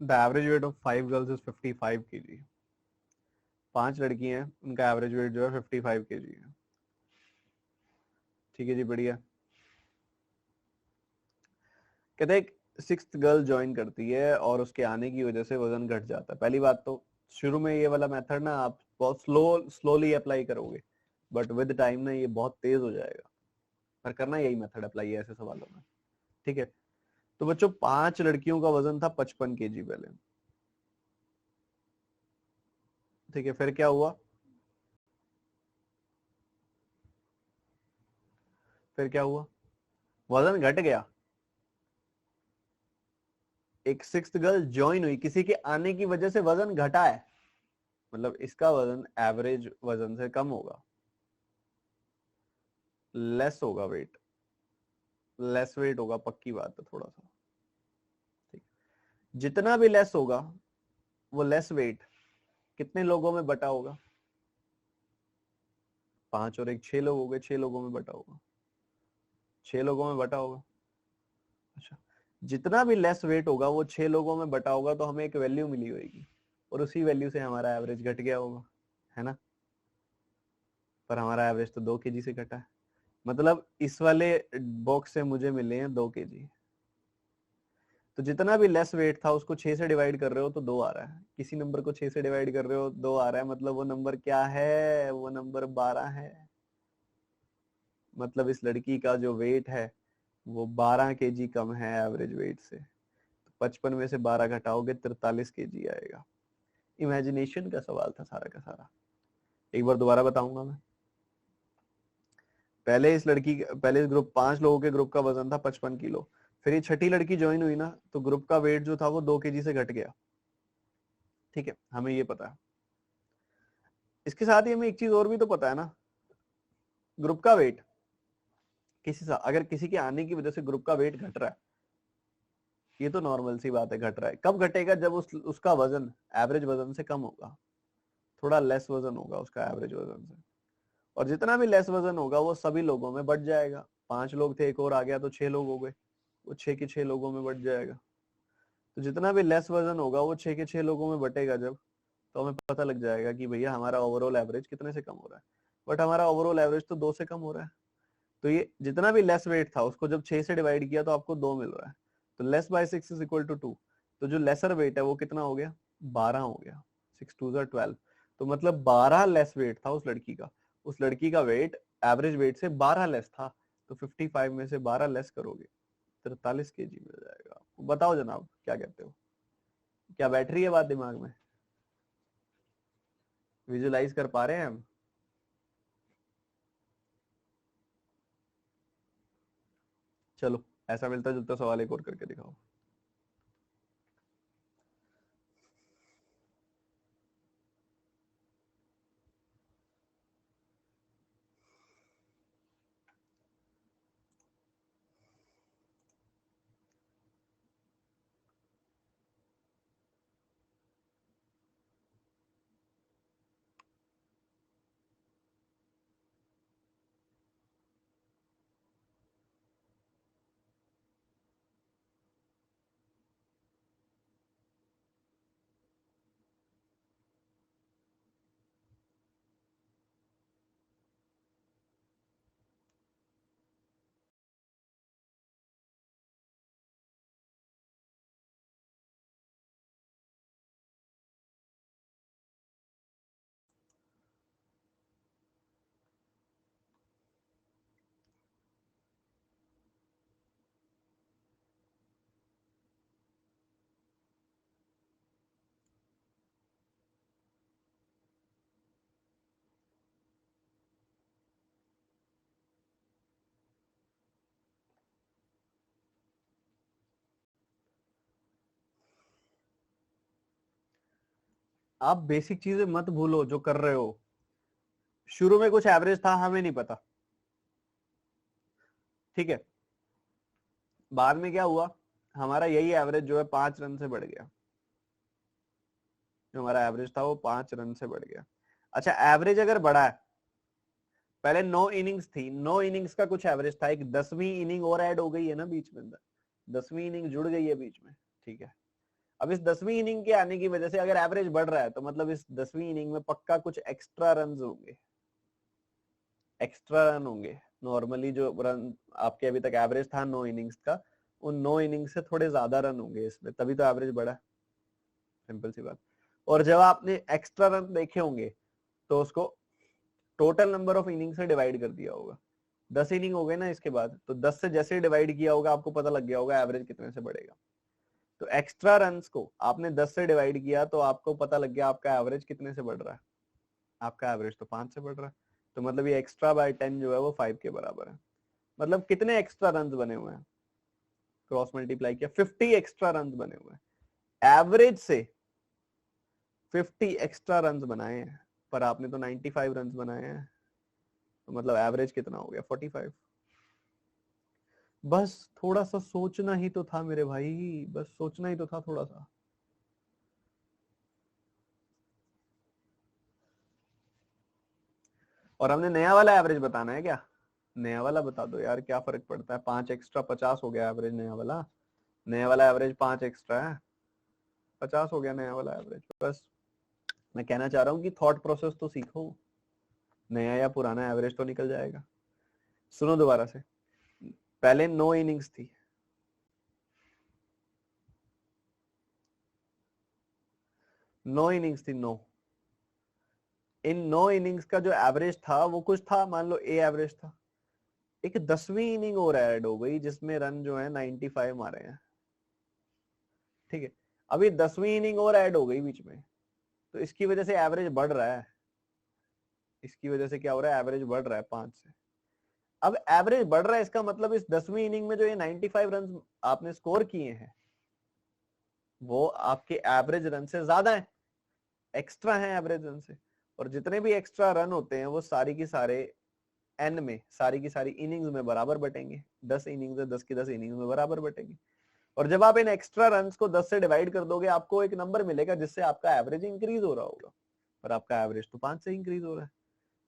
The average weight of 5 girls is 55 kg। 5 लड़की हैं, उनका एवरेज वेट जो है 55 kg है। ठीक है जी, बढ़िया। कहते हैं सिक्स्थ गर्ल ज्वाइन करती है और उसके आने की वजह से वजन घट जाता है। पहली बात तो शुरू में ये वाला मेथड ना आप बहुत स्लोली अप्लाई करोगे, बट विद टाइम ना ये बहुत तेज हो जाएगा। पर करना यही मेथड अप्लाई है ऐसे सवालों में। ठीक है, तो बच्चों 5 लड़कियों का वजन था 55 kg पहले। ठीक है, फिर क्या हुआ? फिर क्या हुआ? वजन घट गया। एक सिक्स्थ गर्ल ज्वाइन हुई, किसी के आने की वजह से वजन घटा है, मतलब इसका वजन एवरेज वजन से कम होगा, लेस होगा वेट, लेस वेट होगा, पक्की बात है थोड़ा सा। ठीक, जितना भी लेस होगा वो लेस वेट कितने लोगों में बटा होगा? 5 और 1 6 लोग हो गए, 6 लोगों में बटा होगा, 6 लोगों में बटा होगा। अच्छा, जितना भी लेस वेट होगा वो 6 लोगों में बटा होगा, तो हमें एक वैल्यू मिली होगी और उसी वैल्यू से हमारा एवरेज घट गया होगा, है ना? पर हमारा एवरेज तो 2 kg से घटा है, मतलब इस वाले बॉक्स से मुझे मिले हैं 2 kg। तो जितना भी लेस वेट था उसको 6 से डिवाइड कर रहे हो तो 2 आ रहा है, किसी नंबर को 6 से डिवाइड कर रहे हो 2 आ रहा है, मतलब वो नंबर क्या है? वो नंबर 12 है। मतलब इस लड़की का जो वेट है वो 12 kg कम है एवरेज वेट से। तो 55 में से 12 घटाओगे 43 kg आएगा। इमेजिनेशन का सवाल था सारा का सारा। एक बार दोबारा बताऊंगा मैं। पहले इस ग्रुप 5 लोगों के ग्रुप का वजन था 55 किलो। फिर ये छठी लड़की ज्वाइन हुई ना, तो ग्रुप का वेट जो था वो 2 kg से घट गया। ठीक है, हमें ये पता है। इसके साथ ही हमें एक चीज और भी तो पता है ना, ग्रुप का वेट अगर किसी के आने की वजह से ग्रुप का वेट घट रहा है, ये तो नॉर्मल सी बात है, घट रहा है। कब घटेगा? जब उसका वजन एवरेज वजन से कम होगा, थोड़ा लेस वजन होगा उसका एवरेज वजन से। और जितना भी लेस वजन होगा वो सभी लोगों में बढ़ जाएगा। 5 लोग थे, एक और आ गया तो 6 लोग हो गए, वो 6 के 6 लोगों में बढ़ जाएगा। तो जितना भी लेस वजन होगा वो 6 के 6 लोगों में बटेगा जब, तो हमें पता लग जाएगा कि भैया हमारा ओवरऑल एवरेज कितने से कम हो रहा है। बट हमारा ओवरऑल एवरेज तो 2 से कम हो रहा है। तो ये जितना भी लेस वेट था उसको जब 6 से डिवाइड किया तो आपको 2 मिल रहा है। तो less by 6 is equal to 2। तो जो लेसर वेट है वो कितना हो गया? 12 हो गया। 6 2 12। तो मतलब 12 लेस वेट था उस लड़की का। उस लड़की का वेट एवरेज वेट से 12 लेस था। तो 55 में से 12 लेस करोगे 43 kg मिल जाएगा। बताओ जनाब, क्या कहते हो? क्या बैठ रही है बात दिमाग में? विजुलाइज कर पा रहे हैं हम? चलो, ऐसा मिलता जुलता सवाल एक और करके दिखाओ। आप बेसिक चीजें मत भूलो जो कर रहे हो। शुरू में कुछ एवरेज था, हमें नहीं पता, ठीक है। बाद में क्या हुआ? हमारा यही एवरेज जो है 5 रन से बढ़ गया। जो हमारा एवरेज था वो 5 रन से बढ़ गया। अच्छा, एवरेज अगर बढ़ा है, पहले 9 इनिंग्स थी, 9 इनिंग्स का कुछ एवरेज था, एक 10वीं इनिंग और ऐड हो गई है ना बीच में, 10वीं इनिंग जुड़ गई है बीच में, ठीक है। अब इस 10वीं इनिंग के आने की वजह से अगर एवरेज बढ़ रहा है तो मतलब इस 10वीं इनिंग में पक्का कुछ एक्स्ट्रा रन होंगे, एक्स्ट्रा रन होंगे। नॉर्मली जो रन आपके अभी तक एवरेज था 9 इनिंग्स का, उन 9 इनिंग्स से थोड़े ज्यादा रन होंगे इसमें, तभी तो एवरेज बढ़ा। सिंपल सी बात। और जब आपने एक्स्ट्रा रन देखे होंगे तो उसको टोटल नंबर ऑफ इनिंग से डिवाइड कर दिया होगा। 10 इनिंग हो गए ना इसके बाद, तो 10 से जैसे डिवाइड किया होगा आपको पता लग गया होगा एवरेज कितने से बढ़ेगा। तो एक्स्ट्रा रन्स को आपने 10 से डिवाइड किया तो आपको पता लग गया आपका एवरेज कितने से बढ़ रहा है। आपका एवरेज तो 5 से बढ़ रहा है, तो मतलब ये एक्स्ट्रा बाय 10 जो है वो 5 के बराबर है। मतलब कितने एक्स्ट्रा रन बने हुए हैं, क्रॉस मल्टीप्लाई किया 50 एक्स्ट्रा रन बने हुए हैं। एवरेज से 50 एक्स्ट्रा रन बनाए हैं, पर आपने तो 95 रन बनाए हैं, तो मतलब एवरेज कितना हो गया 45। बस थोड़ा सा सोचना ही तो था मेरे भाई, बस सोचना ही तो था थोड़ा सा। और हमने नया वाला एवरेज बताना है क्या? नया वाला बता दो यार, क्या फर्क पड़ता है, 5 एक्स्ट्रा 50 हो गया एवरेज नया वाला। नया वाला एवरेज 5 एक्स्ट्रा है, 50 हो गया नया वाला एवरेज। बस मैं कहना चाह रहा हूँ कि थॉट प्रोसेस तो सीखो, नया या पुराना एवरेज तो निकल जाएगा। सुनो दोबारा से, पहले 9 इनिंग्स थी, 9 इनिंग्स थी 9। इन 9 इनिंग्स का जो एवरेज था वो कुछ था, मान लो ए एवरेज था। एक 10वीं इनिंग और ऐड हो गई जिसमें रन जो है 95 मारे हैं, ठीक है। अभी 10वीं इनिंग और ऐड हो गई बीच में, तो इसकी वजह से एवरेज बढ़ रहा है। इसकी वजह से क्या हो रहा है, एवरेज बढ़ रहा है 5 से। अब एवरेज बढ़ रहा है, इसका मतलब इस 10वीं इनिंग में जो ये 95 रन आपने स्कोर किए हैं वो आपके एवरेज रन से ज्यादा है, एक्स्ट्रा है एवरेज रन से। और जितने भी एक्स्ट्रा रन होते हैं वो सारी की सारे एन में, सारी की सारी इनिंग्स में बराबर बटेंगे। 10 इनिंग्स है, 10 की 10 इनिंग्स में बराबर बटेंगे। और जब आप इन एक्स्ट्रा रन को 10 से डिवाइड कर दोगे आपको एक नंबर मिलेगा जिससे आपका एवरेज इंक्रीज हो रहा होगा, पर आपका एवरेज तो 5 से इंक्रीज हो रहा है।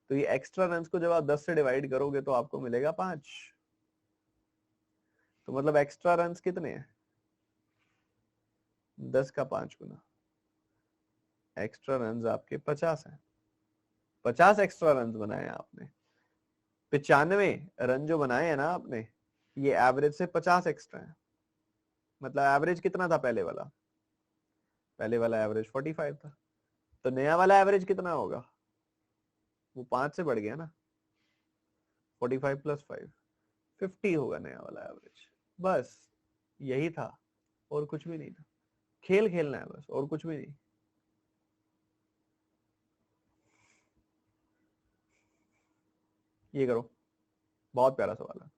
तो ये एक्स्ट्रा रन को जब आप 10 से डिवाइड करोगे तो आपको मिलेगा 5। तो मतलब एक्स्ट्रा रन कितने हैं, 10 का 5 गुना। एक्स्ट्रा रन आपके 50 हैं, 50 एक्स्ट्रा रन बनाए हैं आपने। 95 रन जो बनाए हैं ना आपने, ये एवरेज से 50 एक्स्ट्रा है। मतलब एवरेज कितना था पहले वाला, पहले वाला एवरेज 45 था, तो नया वाला एवरेज कितना होगा, वो 5 से बढ़ गया ना। 45 प्लस 5 50 होगा नया वाला एवरेज। बस यही था, और कुछ भी नहीं था। खेल खेलना है बस, और कुछ भी नहीं। ये करो, बहुत प्यारा सवाल है।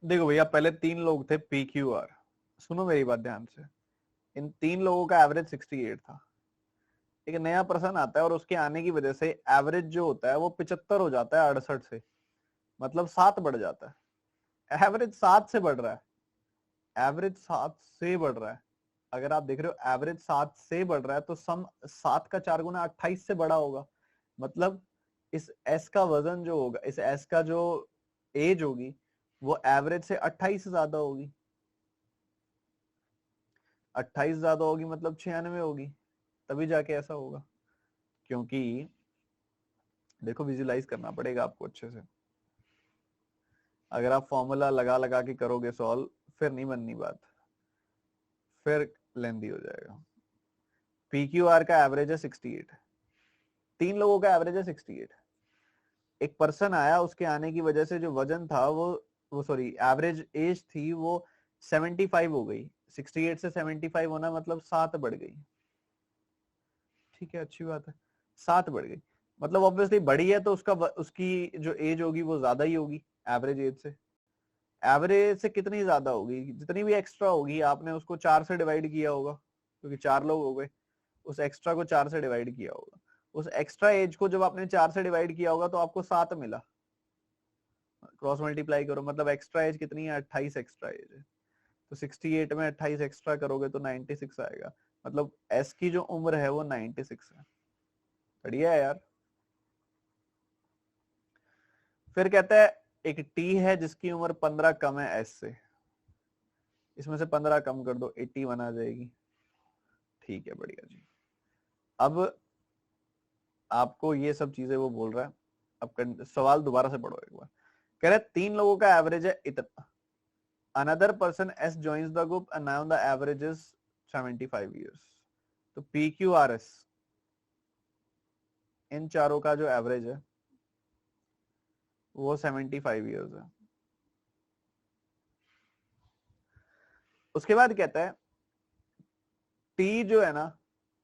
देखो भैया, पहले 3 लोग थे PQR, सुनो मेरी बात ध्यान से। इन 3 लोगों का एवरेज 68 था। एक नया पर्सन आता है और उसके आने की वजह से एवरेज जो होता है वो 75 हो जाता है 68 से, मतलब 7 बढ़ जाता है। एवरेज 7 से बढ़ रहा है, एवरेज 7 से बढ़ रहा है। अगर आप देख रहे हो एवरेज 7 से बढ़ रहा है तो सम 7 का 4 गुना 28 से बड़ा होगा। मतलब इस एस का वजन जो होगा, इस एस का जो एज होगी वो एवरेज से 28 से ज्यादा होगी। 28 ज्यादा होगी मतलब 96 होगी, तभी जाके ऐसा होगा। क्योंकि देखो, विजुलाइज करना पड़ेगा आपको अच्छे से। अगर आप फॉर्मूला लगा लगा के करोगे सॉल्व, फिर नहीं बननी बात, फिर लेंदी हो जाएगा। PQR का एवरेज है 68, 3 लोगों का एवरेज है 68। एक पर्सन आया, उसके आने की वजह से जो वजन था वो सॉरी एवरेज एज थी वो 75 हो गई। 68 से 75 होना मतलब 7 बढ़ गई। ठीक है, अच्छी बात है, 7 बढ़ गई। मतलब ऑब्वियसली बड़ी है तो उसकी जो एज होगी वो ज्यादा ही होगी एवरेज एज से। एवरेज से कितनी ज्यादा होगी, जितनी भी एक्स्ट्रा होगी आपने उसको 4 से डिवाइड किया होगा, क्योंकि 4 लोग हो गए, उस एक्स्ट्रा को 4 से डिवाइड किया होगा। उस एक्स्ट्रा एज को जब आपने 4 से डिवाइड किया होगा तो आपको 7 मिला। क्रॉस मल्टीप्लाई करो, मतलब एक्स्ट्रा एज कितनी है, 28 एक्स्ट्रा एज है। तो 68 में 28 एक्स्ट्रा करोगे तो 96 आएगा। मतलब एस की जो उम्र है वो 96 है। बढ़िया है यार। फिर कहता है एक टी है जिसकी उम्र 15 कम है एस से, इसमें से 15 कम कर दो, 81 आ जाएगी। ठीक है, बढ़िया जी। अब आपको ये सब चीजें वो बोल रहा है। अब सवाल दोबारा से पढ़ो एक बार। कह रहे 3 लोगों का एवरेज है इतना, another person S joins the group and now the average is 75 years। तो PQRS इन चारों का जो एवरेज है वो 75 इयर्स है। उसके बाद कहता है T जो है ना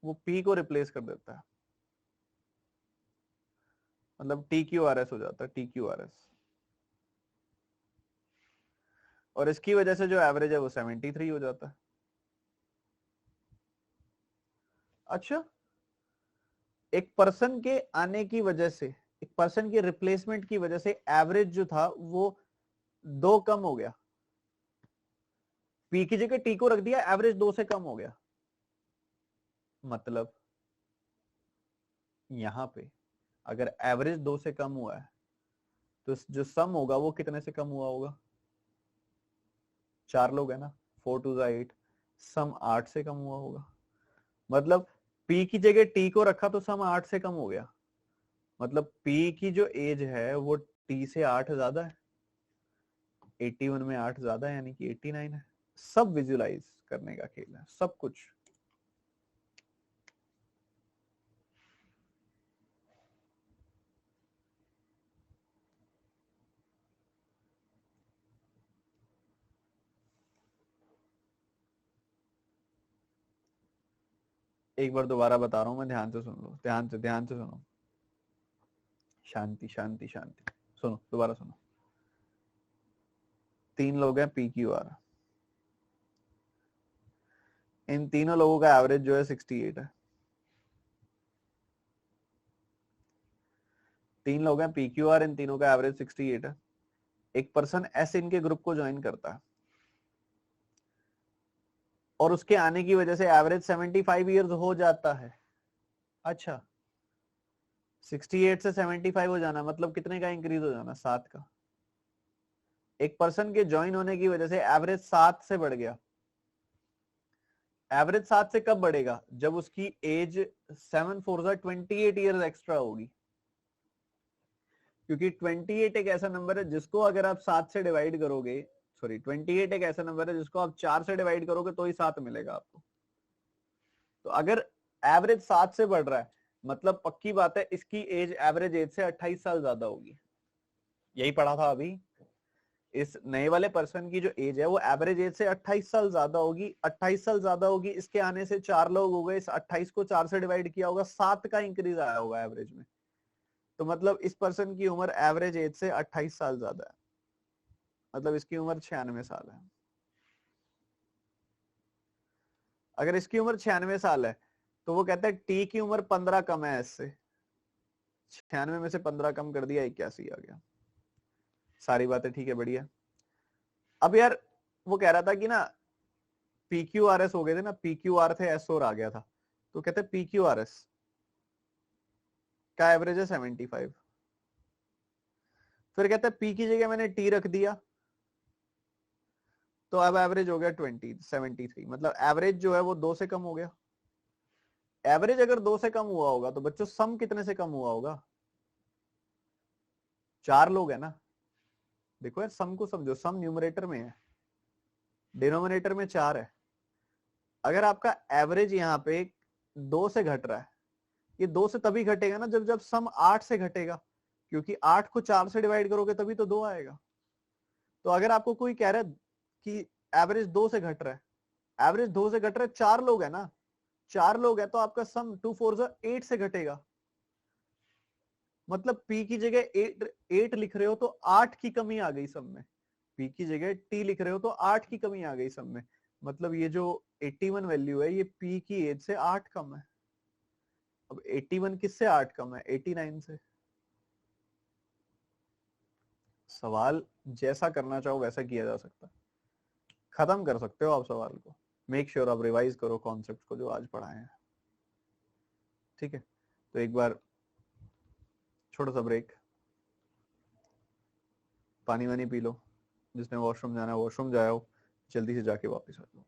वो P को रिप्लेस कर देता है, मतलब TQRS हो जाता है, TQRS। और इसकी वजह से जो एवरेज है वो 73 हो जाता है। अच्छा, एक पर्सन के आने की वजह से, एक पर्सन के रिप्लेसमेंट की वजह से एवरेज जो था वो 2 कम हो गया। P की जगह T को रख दिया, एवरेज 2 से कम हो गया। मतलब यहां पे अगर एवरेज 2 से कम हुआ है तो जो सम होगा वो कितने से कम हुआ होगा? 4 लोग है ना, 4 टू 8, सम 8 से कम हुआ होगा। मतलब P की जगह T को रखा तो सम 8 से कम हो गया। मतलब P की जो एज है वो T से 8 ज्यादा है। 81 में 8 ज्यादा है, यानी कि 89 है। सब विजुलाइज करने का खेल है, सब कुछ। एक बार दोबारा बता रहा हूं मैं, ध्यान से सुन लो, ध्यान से सुनो। शांति शांति शांति। सुनो, दोबारा सुनो। 3 लोग हैं PQR, इन तीनों लोगों का एवरेज जो है 68 है। 3 लोग हैं PQR, इन तीनों का एवरेज 68 है। एक पर्सन S इनके ग्रुप को ज्वाइन करता है और उसके आने की वजह से एवरेज 75 इयर्स हो जाता है। अच्छा, 68 से 75 हो जाना मतलब कितने का इंक्रीज हो जाना? 7 का। एक पर्सन के ज्वाइन होने की वजह से एवरेज 7 से बढ़ गया। एवरेज 7 से कब बढ़ेगा? जब उसकी एज 7 4 28 इयर्स एक्स्ट्रा होगी। क्योंकि 28 एक ऐसा नंबर है जिसको अगर आप 7 से डिवाइड करोगे, सॉरी 28 एक ऐसा नंबर है जिसको आप 4 से डिवाइड करोगे तो ही 7 मिलेगा आपको। तो अगर एवरेज 7 से बढ़ रहा है मतलब पक्की बात है इसकी एज एवरेज एज से 28 साल ज्यादा होगी। यही पढ़ा था अभी। इस नए वाले पर्सन की जो एज है वो एवरेज एज से 28 साल ज्यादा होगी। 28 साल ज्यादा होगी, इसके आने से 4 लोग हो गए, इस 28 को 4 से डिवाइड किया होगा, 7 का इंक्रीज आया होगा एवरेज में। तो मतलब इस पर्सन की उम्र एवरेज एज से 28 साल ज्यादा है। मतलब इसकी उम्र 96 साल है। अगर इसकी उम्र 96 साल है तो वो कहता है टी की उम्र 15 कम है इससे। 96 में से 15 कम कर दिया, 81 आ गया। सारी बातें ठीक है, बढ़िया। अब यार वो कह रहा था कि ना पी क्यू आर एस हो गए थे ना, पी क्यू आर थे, एस और आ गया था, तो कहते हैं पी क्यू आर एस का एवरेज है 75। फिर कहते हैं पी की जगह मैंने टी रख दिया, तो अब एवरेज हो गया 73, मतलब एवरेज जो है वो 2 से कम हो गया। एवरेज अगर 2 से कम हुआ होगा तो बच्चों सम कितने से कम हुआ होगा? 4 लोग है ना। देखो यार सम को समझो, सम न्यूमरेटर में है, डिनोमिनेटर में 4 है। अगर आपका एवरेज यहाँ पे 2 से घट रहा है, ये 2 से तभी घटेगा ना जब जब सम 8 से घटेगा, क्योंकि 8 को 4 से डिवाइड करोगे तभी तो 2 आएगा। तो अगर आपको कोई कह रहा है कि एवरेज 2 से घट रहा है, एवरेज 2 से घट रहा है, 4 लोग है ना, 4 लोग है तो आपका सम 2 4 8 से घटेगा। मतलब पी की जगह 8 लिख रहे हो तो 8 की कमी आ गई सब में। पी की जगह टी लिख रहे हो तो 8 की कमी आ गई सब में। मतलब ये जो 81 वैल्यू है ये पी की एज से 8 कम है। अब 81 किससे 8 कम है? 89 से। सवाल जैसा करना चाहो वैसा किया जा सकता है, खत्म कर सकते हो आप सवाल को। मेक श्योर आप रिवाइज करो कॉन्सेप्ट को जो आज पढ़ाए हैं, ठीक है। तो एक बार छोटा सा ब्रेक, पानी वानी पी लो, जिसने वॉशरूम जाना है वॉशरूम जाओ, जल्दी से जाके वापस आ जाओ।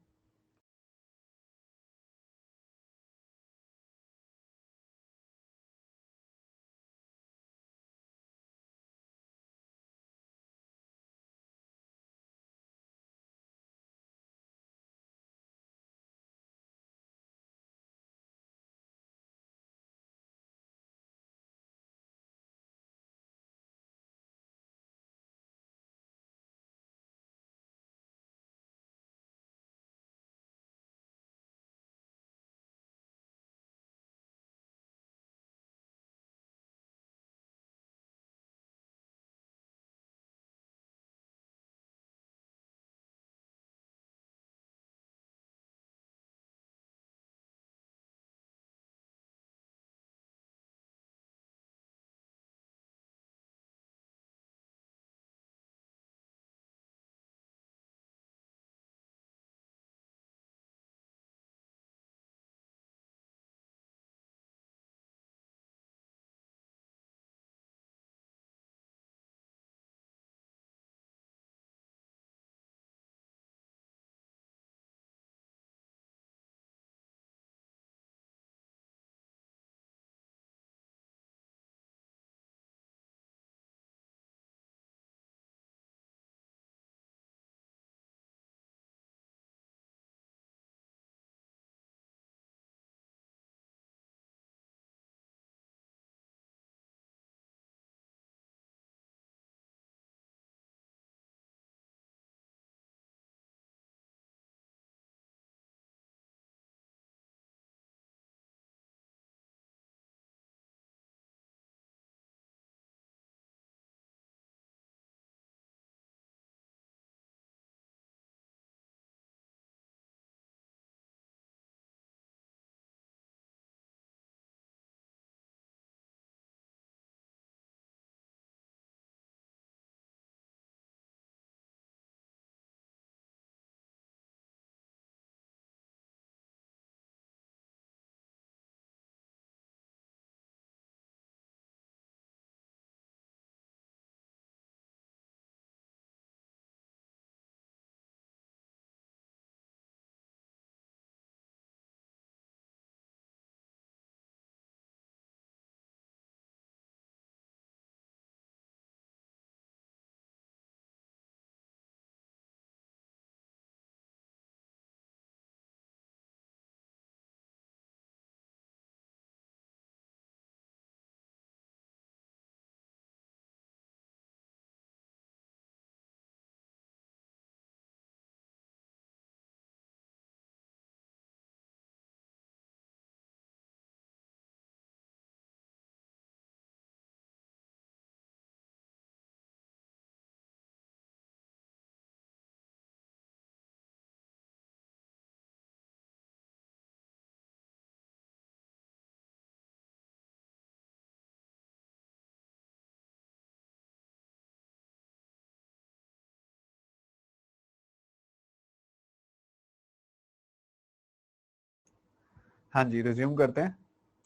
हाँ जी, रिज्यूम करते हैं।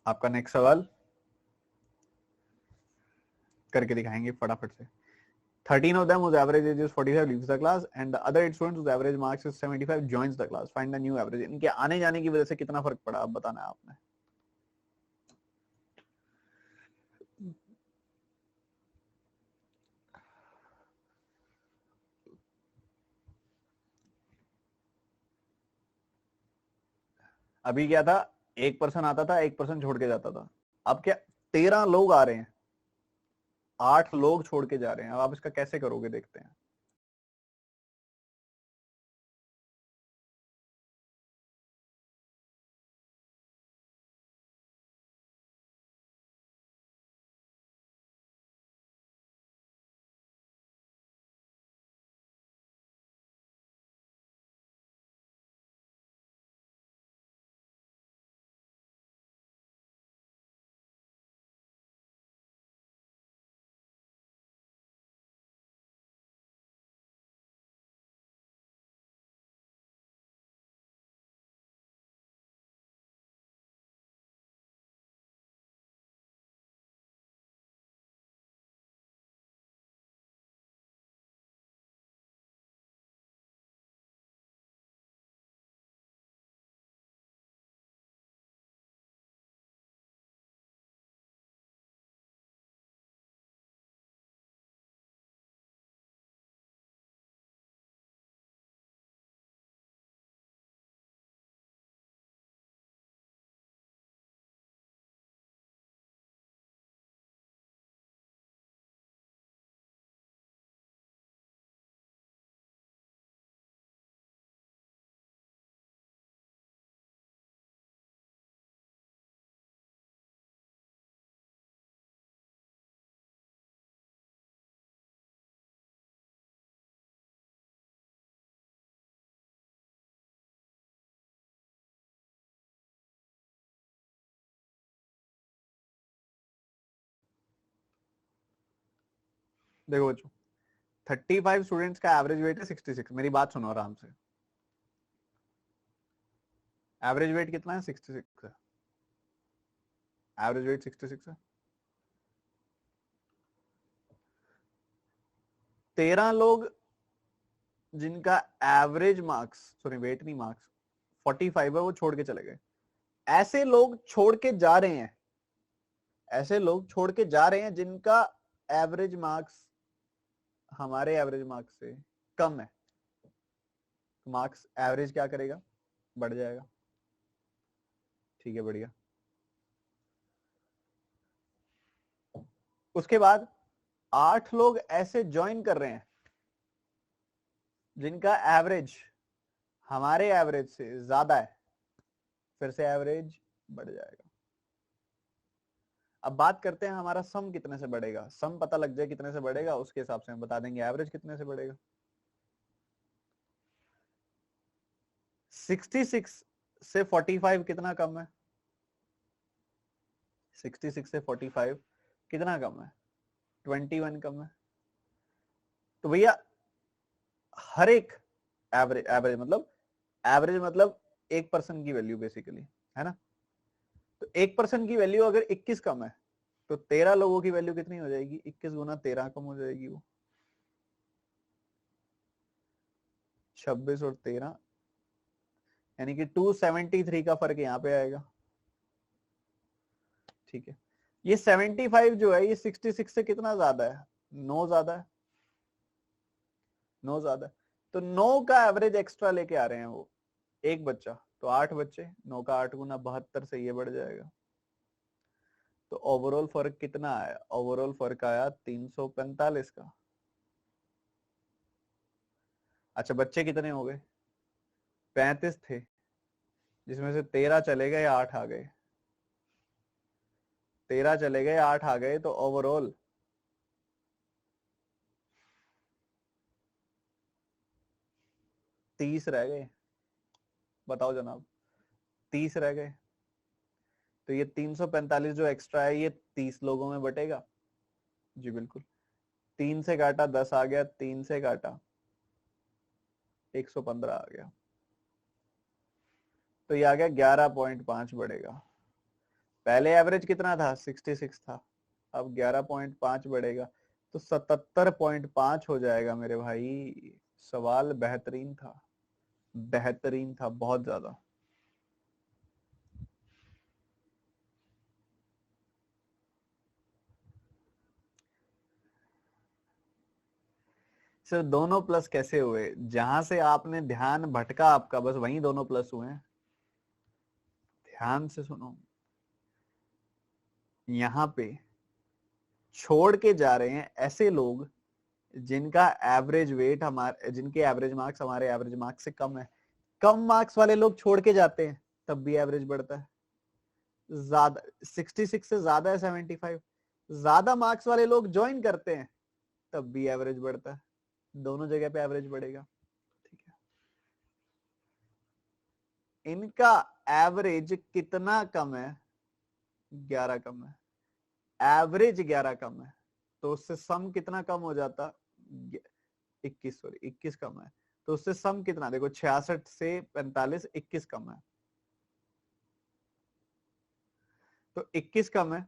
आपका नेक्स्ट सवाल करके दिखाएंगे फटाफट से। 13 of them whose average age is 45 leaves the class and the other 8 students whose average marks is 75 joins the class. Find the new average. इनके आने जाने की वजह से कितना फर्क पड़ा अब बताना है आपने। अभी क्या था, एक पर्सन आता था, एक पर्सन छोड़ के जाता था। अब क्या 13 लोग आ रहे हैं, 8 लोग छोड़ के जा रहे हैं। अब आप इसका कैसे करोगे देखते हैं। देखो बच्चों, 35 स्टूडेंट्स का एवरेज वेट है 66। मेरी बात सुनो आराम से। एवरेज वेट कितना है? 66 है। एवरेज वेट 66 है। 13 लोग जिनका एवरेज मार्क्स, सॉरी वेट नहीं, मार्क्स 45 है, वो छोड़ के चले गए। ऐसे लोग छोड़ के जा रहे हैं, ऐसे लोग छोड़ के जा रहे हैं जिनका एवरेज मार्क्स हमारे एवरेज मार्क्स से कम है। मार्क्स एवरेज क्या करेगा? बढ़ जाएगा। ठीक है, बढ़िया। उसके बाद 8 लोग ऐसे ज्वाइन कर रहे हैं जिनका एवरेज हमारे एवरेज से ज्यादा है, फिर से एवरेज बढ़ जाएगा। अब बात करते हैं हमारा सम कितने से बढ़ेगा। सम पता लग जाए कितने से बढ़ेगा, उसके हिसाब से हम बता देंगे एवरेज कितने से बढ़ेगा। 66 से 45 कितना कम है? 66 से 45 कितना कम है? 21 कम है। तो भैया हर एक एवरेज, एवरेज मतलब एक पर्सन की वैल्यू बेसिकली, है ना। तो एक पर्सन की वैल्यू अगर 21 कम है तो 13 लोगों की वैल्यू कितनी हो जाएगी? 21 गुना 13 कम हो जाएगी, वो 26 और 13, यानी कि 273 का फर्क यहाँ पे आएगा। ठीक है, ये 75 जो है ये 66 से कितना ज्यादा है? 9 ज्यादा है। 9 ज्यादा है, तो 9 का एवरेज एक्स्ट्रा लेके आ रहे हैं वो, एक बच्चा। तो 8 बच्चे, 9 का 8 गुना 72 से ये बढ़ जाएगा। तो ओवरऑल फर्क कितना आया? ओवरऑल फर्क आया 345 का। अच्छा, बच्चे कितने हो गए? 35 थे, जिसमें से 13 चले गए, 8 आ गए। 13 चले गए, 8 आ गए, तो ओवरऑल 30 रह गए। बताओ जनाब, 30 रह गए। तो ये 345 जो एक्स्ट्रा है ये 30 लोगों में बटेगा। जी बिल्कुल। 3 से काटा 10 आ गया, 3 से काटा 115 आ गया। तो ये आ गया 11.5 बढ़ेगा। पहले एवरेज कितना था 66 था, अब 11.5 बढ़ेगा तो 77.5 हो जाएगा मेरे भाई। सवाल बेहतरीन था, बेहतरीन था बहुत ज्यादा। सिर्फ दोनों प्लस कैसे हुए, जहां से आपने ध्यान भटका आपका बस वहीं दोनों प्लस हुए हैं। ध्यान से सुनो, यहां पे छोड़ के जा रहे हैं ऐसे लोग जिनका एवरेज वेट हमारे, जिनके एवरेज मार्क्स हमारे एवरेज मार्क्स से कम है। कम मार्क्स वाले लोग छोड़ के जाते हैं तब भी एवरेज बढ़ता है। ज्यादा 66 से ज्यादा है 75, ज्यादा मार्क्स वाले लोग ज्वाइन करते हैं तब भी एवरेज बढ़ता है। दोनों जगह पे एवरेज बढ़ेगा। ठीक है, इनका एवरेज कितना कम है, 11 कम है। एवरेज 11 कम है तो उससे सम कितना कम हो जाता, 21, सॉरी 21 कम है तो उससे सम कितना, देखो 66 से 45, 21 कम है तो 21 कम है,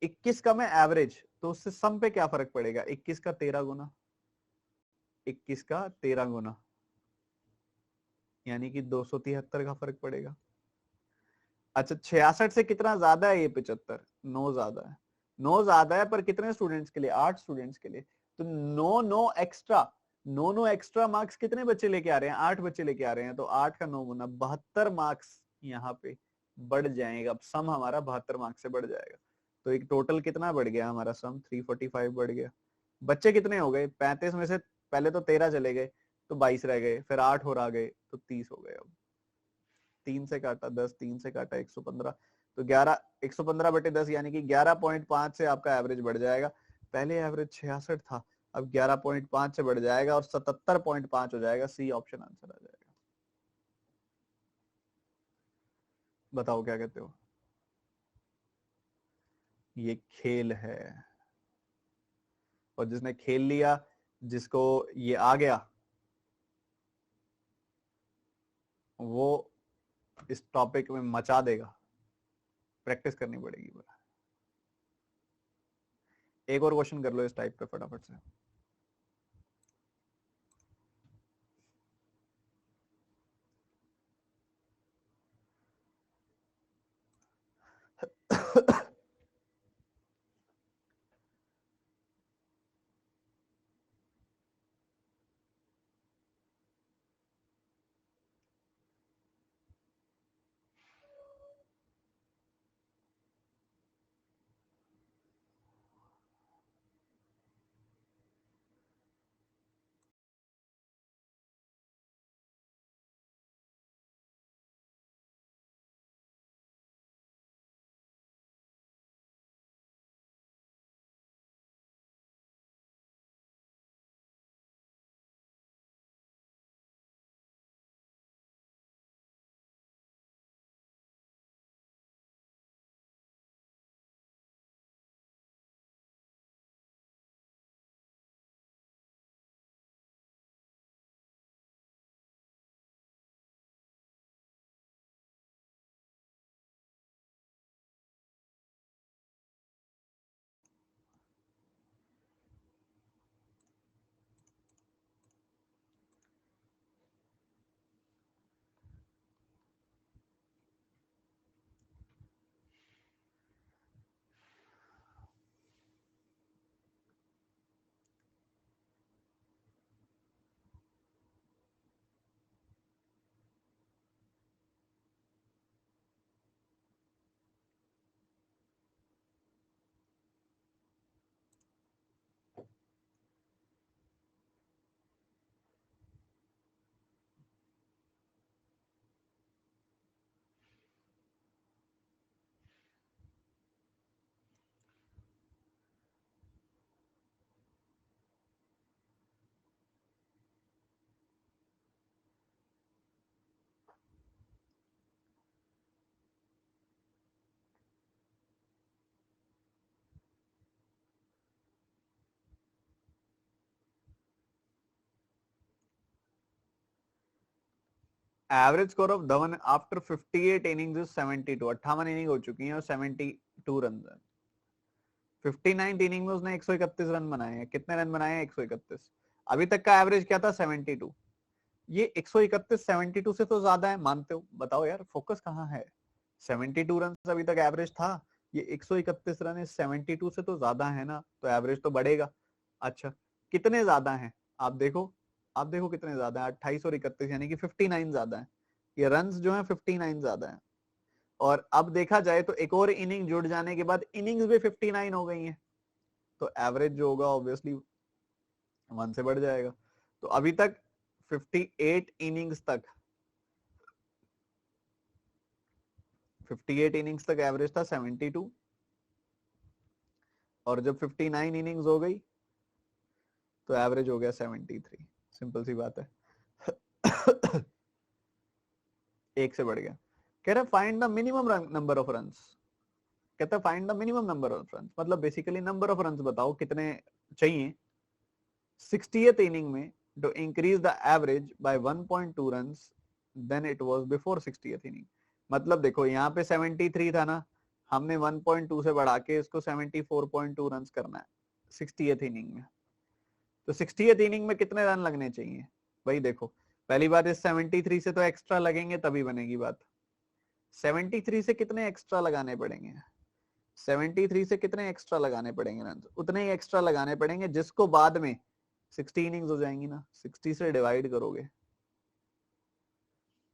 21 कम है एवरेज, तो उससे सम पे क्या फर्क पड़ेगा, 21 का 13 गुना, 21 का 13 गुना यानी कि 273 का फर्क पड़ेगा। अच्छा 66 से कितना ज्यादा है ये 75, 9 ज्यादा है। 9 ज्यादा है पर कितने स्टूडेंट्स के लिए, 8 स्टूडेंट्स के लिए। तो 9 9 एक्स्ट्रा, 9 9 एक्स्ट्रा मार्क्स कितने बच्चे लेके आ रहे हैं, 8 बच्चे लेके आ रहे हैं, तो 8 का 9 गुना 72 मार्क्स यहाँ पे बढ़ जाएगा। अब सम हमारा 72 मार्क्स से बढ़ जाएगा। तो एक टोटल कितना बढ़ गया हमारा सम, 345 बढ़ गया। बच्चे कितने हो गए, 35 में से पहले तो 13 चले गए तो 22 रह गए, फिर 8 और आ गए तो 30 हो गए। अब 3 से काटा 10, 3 से काटा 115, तो 11, 115/10 यानी कि 11.5 से आपका एवरेज बढ़ जाएगा। पहले एवरेज 66 था, अब 11.5 से बढ़ जाएगा और 77.5 हो जाएगा। सी ऑप्शन आंसर आ जाएगा। बताओ क्या कहते हो। ये खेल है और जिसने खेल लिया, जिसको ये आ गया, वो इस टॉपिक में मचा देगा। प्रैक्टिस करनी पड़ेगी बड़ा। एक और क्वेश्चन कर लो इस टाइप का फटाफट से। Average score of Dhawan after 58 innings is 72। 58 inning हो चुकी हैं और 72 रन है। 59 इनिंग में उसने 131 रन बनाए हैं। कितने रन बनाए हैं? 131। अभी तक का एवरेज क्या था? 72। ये 131 72 से तो ज्यादा है, मानते हो? बताओ यार, फोकस कहाँ है? 72 रन अभी तक एवरेज था, ये 131 रन है, 72 से तो ज्यादा है ना, तो एवरेज तो बढ़ेगा। अच्छा, कितने ज्यादा है? आप देखो, आप देखो कितने ज्यादा है। 28 और 31 यानी कि 59 ज्यादा है। ये रन जो है 59 ज्यादा है। और अब देखा जाए तो एक और इनिंग जुड़ जाने के बाद इनिंग्स भी 59 हो गई है, तो एवरेज जो होगा ऑब्वियसली 1 से बढ़ जाएगा। तो अभी तक 58 इनिंग्स तक 58 इनिंग्स तक एवरेज था 72, और जब 59 इनिंग्स हो गई तो एवरेज हो गया 73। सिंपल सी बात है। एक से बढ़ गया। कह रहा find the minimum number of runs. कहता find the minimum number of runs, मतलब बेसिकली नंबर ऑफ रन्स बताओ कितने चाहिए 60th इनिंग में to increase the average by 1.2 runs then it was before 60th inning. मतलब देखो यहाँ पे 73 था ना, हमने 1.2 से बढ़ा के इसको 74.2 रन्स करना है 60th इनिंग में। तो 60th इनिंग में कितने रन लगने चाहिए? भाई देखो, पहली बात इस 73 से तो एक्स्ट्रा लगेंगे तभी बनेगी बात। 73 से कितने एक्स्ट्रा लगाने पड़ेंगे? 73 से कितने एक्स्ट्रा लगाने पड़ेंगे रन? उतने ही एक्स्ट्रा लगाने पड़ेंगे जिसको बाद में 60 इनिंग्स हो जाएंगी ना, 60 से डिवाइड करोगे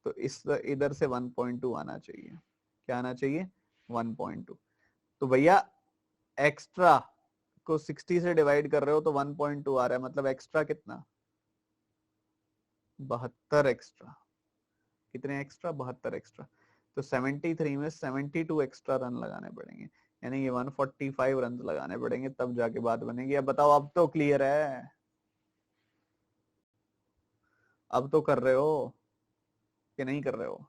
तो इस इधर से 1.2 आना चाहिए। क्या आना चाहिए? 1.2। तो भैया एक्स्ट्रा को 60 से डिवाइड कर रहे हो तो 1.2 आ रहा है, मतलब एक्स्ट्रा कितना? 72 एक्स्ट्रा। कितने एक्स्ट्रा? 72 एक्स्ट्रा। तो 73 में 72 एक्स्ट्रा रन लगाने पड़ेंगे, यानी ये 145 रन लगाने पड़ेंगे, तब जाके बात बनेगी। अब बताओ, अब तो क्लियर है? अब तो कर रहे हो कि नहीं कर रहे हो?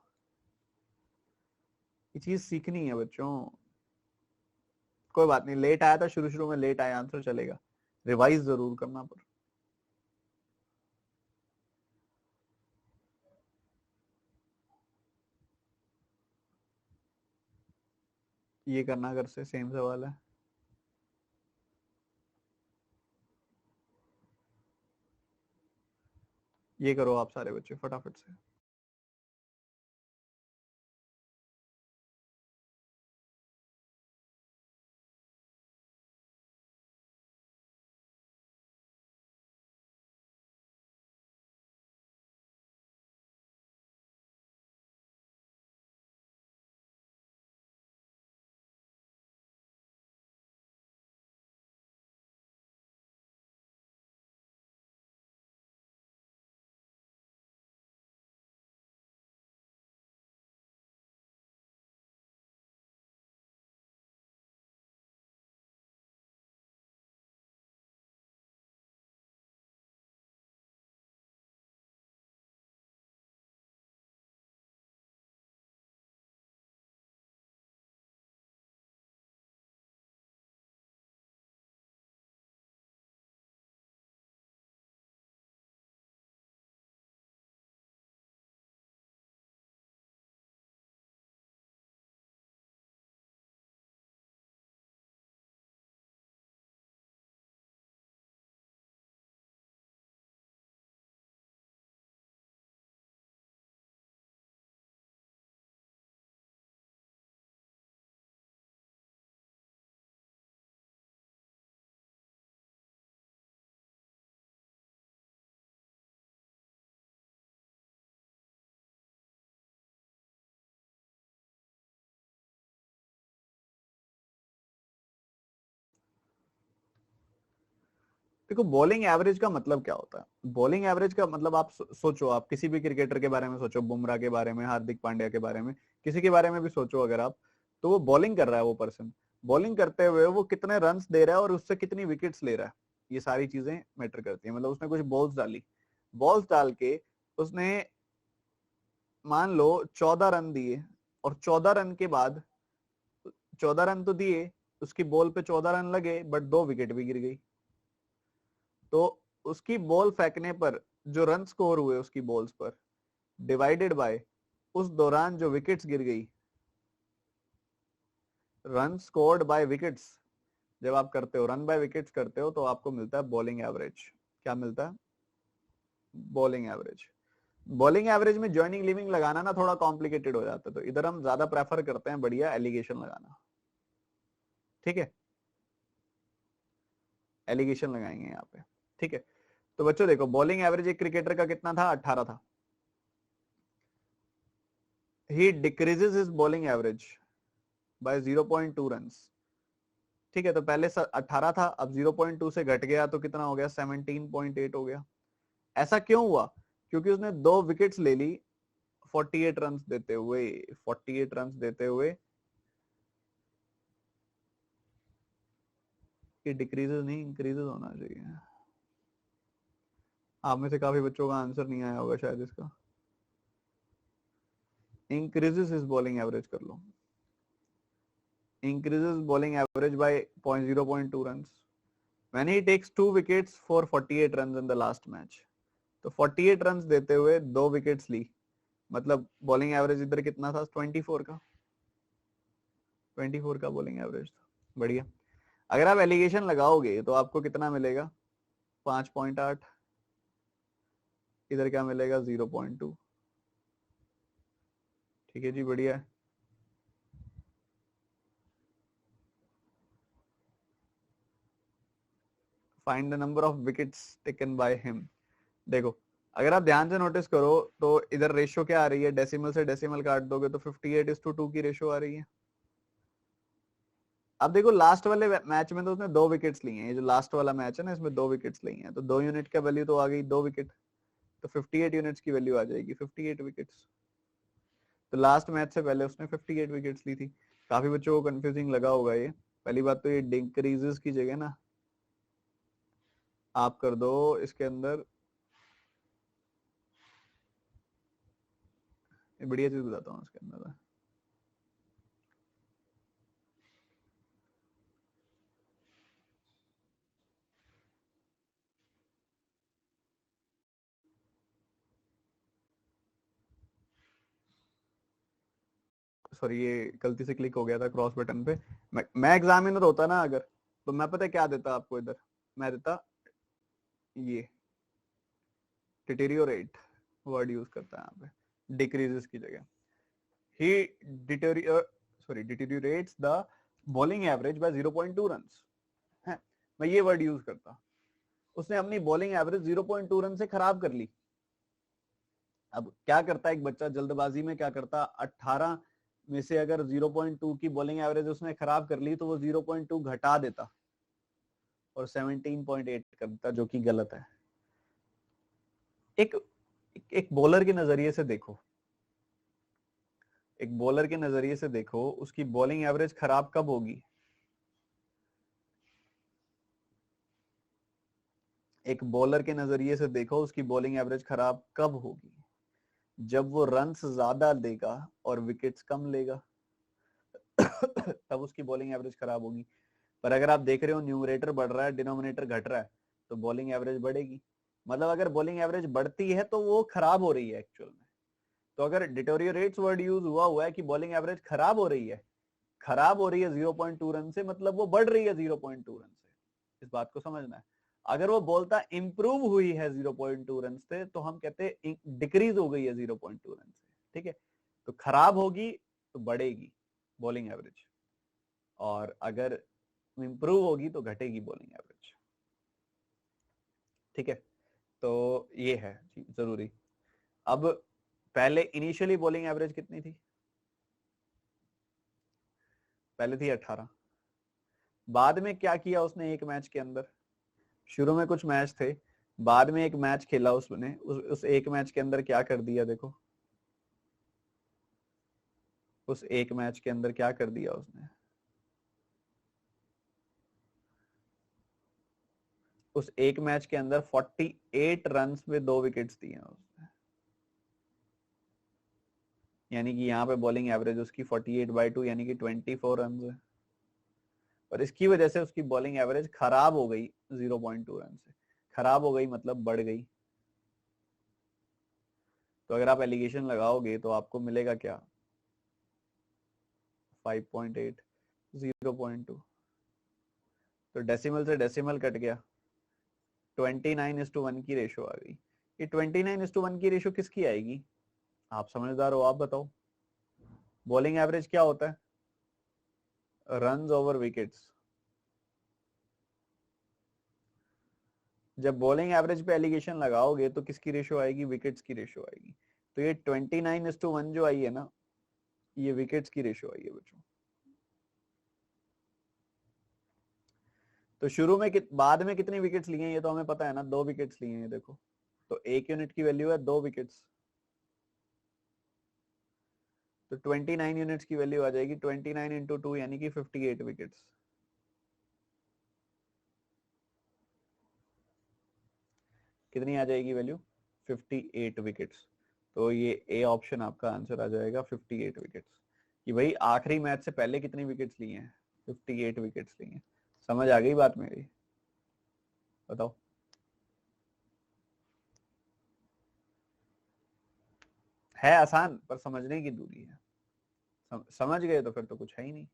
ये चीज सीखनी है बच्चों। कोई बात नहीं, लेट आया था शुरू शुरू में, लेट आया आंसर चलेगा, रिवाइज जरूर करना। पर ये करना अगर से सेम सवाल है। ये करो आप सारे बच्चे फटाफट से। देखो, बॉलिंग एवरेज का मतलब क्या होता है? बॉलिंग एवरेज का मतलब आप सोचो, आप किसी भी क्रिकेटर के बारे में सोचो, बुमराह के बारे में, हार्दिक पांड्या के बारे में, किसी के बारे में भी सोचो अगर आप, तो वो बॉलिंग कर रहा है, वो पर्सन बॉलिंग करते हुए वो कितने रन्स दे रहा है और उससे कितनी विकेट्स ले रहा है, ये सारी चीजें मैटर करती है। मतलब उसने कुछ बॉल्स डाली, बॉल्स डाल के उसने मान लो 14 रन दिए, और 14 रन के बाद 14 रन तो दिए, उसकी बॉल पे 14 रन लगे बट 2 विकेट भी गिर गई। तो उसकी बॉल फेंकने पर जो रन स्कोर हुए उसकी बॉल्स पर, डिवाइडेड बाय उस दौरान जो विकेट्स गिर गई, रन स्कोर्ड बाय विकेट्स। जब आप करते हो रन बाय विकेट्स करते हो तो आपको मिलता है बॉलिंग एवरेज। क्या मिलता है? Bowling average. बॉलिंग एवरेज में ज्वाइनिंग लीविंग लगाना ना थोड़ा कॉम्प्लिकेटेड हो जाता है, तो इधर हम ज्यादा प्रेफर करते हैं बढ़िया एलिगेशन लगाना। ठीक है, एलिगेशन लगाएंगे यहाँ पे। ठीक है, तो बच्चों देखो बॉलिंग एवरेज एक क्रिकेटर का कितना था? 18 था। He decreases his bowling average by 0.2 runs. ठीक है, तो पहले 18 था, अब 0.2 से घट गया तो कितना हो गया? 17.8 हो गया। ऐसा क्यों हुआ? क्योंकि उसने 2 विकेट्स ले ली 48 रन देते हुए। 48 रन देते हुए ये डिक्रीजेस नहीं इंक्रीजेस होना चाहिए। आप में से काफी बच्चों का आंसर नहीं आया होगा शायद इसका। इंक्रीजेस इज बॉलिंग एवरेज कर लो। increases bowling average by 0.2 runs when he takes 2 wickets for 48 runs in the last match। तो 48 रन देते हुए 2 विकेट्स ली, मतलब बॉलिंग एवरेज इधर कितना था? 24 का। 24 का बॉलिंग एवरेज था। बढ़िया। अगर आप एलिगेशन लगाओगे तो आपको कितना मिलेगा? 5.8। इधर क्या मिलेगा? 0.2। ठीक है जी, बढ़िया है। Find the number of wickets taken by him. देखो अगर आप ध्यान से नोटिस करो तो इधर रेशियो क्या आ रही है? डेसिमल से डेसिमल काट दोगे तो 58:2 की रेशियो आ रही है। अब देखो लास्ट वाले मैच में तो उसने 2 विकेट्स लिए हैं। ये जो लास्ट वाला मैच है ना, इसमें 2 विकेट्स लिए हैं, तो 2 यूनिट का वैल्यू तो आ गई 2 विकेट, तो 58 यूनिट्स की वैल्यू आ जाएगी 58 विकेट्स। तो लास्ट मैच से पहले उसने 58 विकेट्स ली थी। काफी बच्चों को कंफ्यूजिंग लगा होगा ये। पहली बात तो ये डिक्रीजेस की जगह ना आप कर दो इसके अंदर, बढ़िया चीज बताता हूँ इसके अंदर। सॉरी ये गलती से क्लिक हो गया था क्रॉस बटन पे। मैं एग्जामिनर होता ना अगर, तो मैं पता क्या देता आपको इधर? मैं देता ये डिटेरियोरेट वर्ड यूज करता है यहाँ पे डिक्रीजेस की जगह। He deteriorates the bowling average by 0.2 runs है, मैं ये वर्ड यूज करता। उसने अपनी बॉलिंग एवरेज 0.2 रन से खराब कर ली। अब क्या करता है एक बच्चा जल्दबाजी में? क्या करता? 18 में से अगर 0.2 की बॉलिंग एवरेज उसने खराब कर ली तो वो 0.2 घटा देता और 17.8 कर देता, जो कि गलत है। एक एक बॉलर के नजरिए से देखो, एक बॉलर के नजरिए से देखो, उसकी बॉलिंग एवरेज खराब कब होगी? एक बॉलर के नजरिए से देखो उसकी बॉलिंग एवरेज खराब कब होगी? जब वो रन्स ज्यादा देगा और विकेट्स कम लेगा तब उसकी बॉलिंग एवरेज खराब होगी। पर अगर आप देख रहे हो न्यूमरेटर बढ़ रहा है डिनोमिनेटर घट रहा है, तो बॉलिंग एवरेज बढ़ेगी। मतलब अगर बॉलिंग एवरेज बढ़ती है तो वो खराब हो रही है एक्चुअल में। तो अगर डिटोरियोरेट्स वर्ड यूज हुआ हुआ है कि बॉलिंग एवरेज खराब हो रही है, खराब हो रही है 0.2 रन से, मतलब वो बढ़ रही है 0.2 रन से। इस बात को समझना है। अगर वो बोलता इंप्रूव हुई है 0.2 रन से, तो हम कहते हैं डिक्रीज हो गई है 0.2 रन से। ठीक है, तो खराब होगी तो बढ़ेगी बॉलिंग एवरेज, और अगर इंप्रूव होगी तो घटेगी बॉलिंग एवरेज। ठीक है, तो ये है जरूरी। अब पहले इनिशियली बॉलिंग एवरेज कितनी थी? पहले थी 18। बाद में क्या किया उसने एक मैच के अंदर? शुरू में कुछ मैच थे, बाद में एक मैच खेला उसने, उस एक मैच के अंदर क्या कर दिया देखो। उस एक मैच के अंदर क्या कर दिया उसने? उस एक मैच के अंदर 48 रन में 2 विकेट्स दिए उसने। यानी कि यहाँ पे बॉलिंग एवरेज उसकी 48/2 यानी कि 24 रन है, और इसकी वजह से उसकी बॉलिंग एवरेज खराब हो गई 0.2 रन से। खराब हो गई मतलब बढ़ गई। तो अगर आप एलिगेशन लगाओगे तो आपको मिलेगा क्या 5.8 0.2, तो डेसिमल से डेसिमल कट गया, 29:1 की रेशो आ गई। ये 29:1 की रेशो किसकी आएगी? आप समझदार हो, आप बताओ। बॉलिंग एवरेज क्या होता है? Runs over wickets. जब बॉलिंग एवरेज पे एलिगेशन लगाओगे तो किसकी रेशो आएगी? विकेट्स की रेशो आएगी। तो ये 29:1 जो आई है ना, ये विकेट्स की रेशो आई है बच्चों। तो शुरू में बाद में कितनी विकेट्स लिए हैं ये तो हमें पता है ना, 2 विकेट्स लिए हैं देखो, तो 1 यूनिट की वैल्यू है 2 विकेट्स, तो 29 यूनिट्स की वैल्यू आ जाएगी 29 इंटू 2 यानी कि 58 विकेट्स। कितनी आ जाएगी वैल्यू? 58 विकेट्स। तो ये ए ऑप्शन आपका आंसर आ जाएगा 58 विकेट्स। कि भाई आखिरी मैच से पहले कितनी विकेट्स ली हैं? 58 विकेट्स ली हैं। समझ आ गई बात मेरी? बताओ। है आसान पर समझने की दूरी है। समझ गए तो फिर तो कुछ है ही नहीं।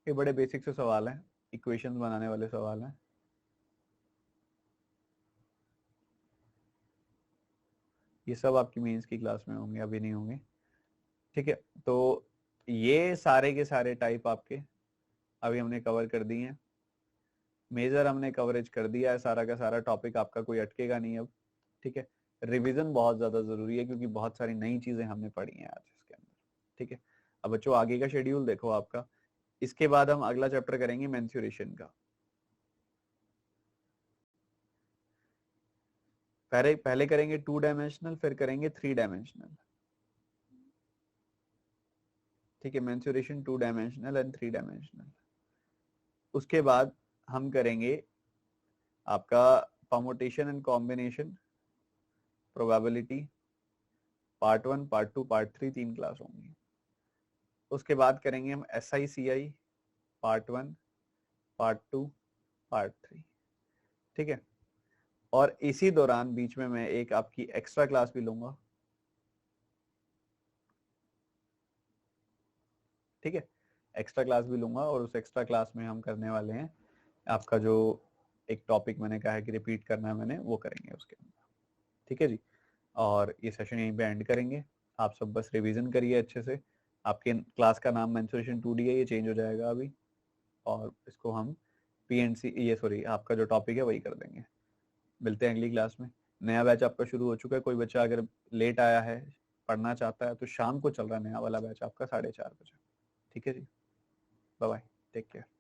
ये बड़े बेसिक से सवाल हैं, इक्वेशंस बनाने वाले सवाल हैं। ये सब आपकी मेंस की क्लास में होंगे, अभी नहीं होंगे, ठीक है। तो ये सारे के सारे टाइप आपके अभी हमने कवर कर दिए हैं। मेजर हमने कवरेज कर दिया है, सारा का सारा टॉपिक आपका कोई अटकेगा नहीं अब, ठीक है। रिवीजन बहुत ज्यादा जरूरी है क्योंकि बहुत सारी नई चीजें हमने पढ़ी हैं आज इसके अंदर, ठीक है। अब बच्चों आगे का शेड्यूल देखो आपका, इसके बाद हम अगला चैप्टर करेंगे मेंसुरेशन का। पहले करेंगे 2 डायमेंशनल, फिर करेंगे 3 डायमेंशनल, ठीक है। Mensuration 2 dimensional and 3 dimensional. उसके बाद हम करेंगे आपका permutation and combination, probability, part 1, part 2, part 3, 3 class होंगी। उसके बाद करेंगे हम SICI, पार्ट 1, पार्ट 2, पार्ट 3, ठीक है। और इसी दौरान बीच में मैं एक आपकी एक्स्ट्रा क्लास भी लूंगा, ठीक है। एक्स्ट्रा क्लास भी लूंगा और उस एक्स्ट्रा क्लास में हम करने वाले हैं आपका जो एक टॉपिक मैंने कहा है कि रिपीट करना है मैंने, वो करेंगे उसके अंदर, ठीक है जी। और ये सेशन यहीं पे एंड करेंगे। आप सब बस रिवीजन करिए अच्छे से। आपके क्लास का नाम मेंसुरेशन 2D है, ये चेंज हो जाएगा अभी, और इसको हम PNC, ये सॉरी आपका जो टॉपिक है वही कर देंगे। मिलते हैं अगली क्लास में। नया बैच आपका शुरू हो चुका है, कोई बच्चा अगर लेट आया है पढ़ना चाहता है तो शाम को चल रहा है नया वाला बैच आपका 4:30 बजे, ठीक है जी। Bye bye, take care.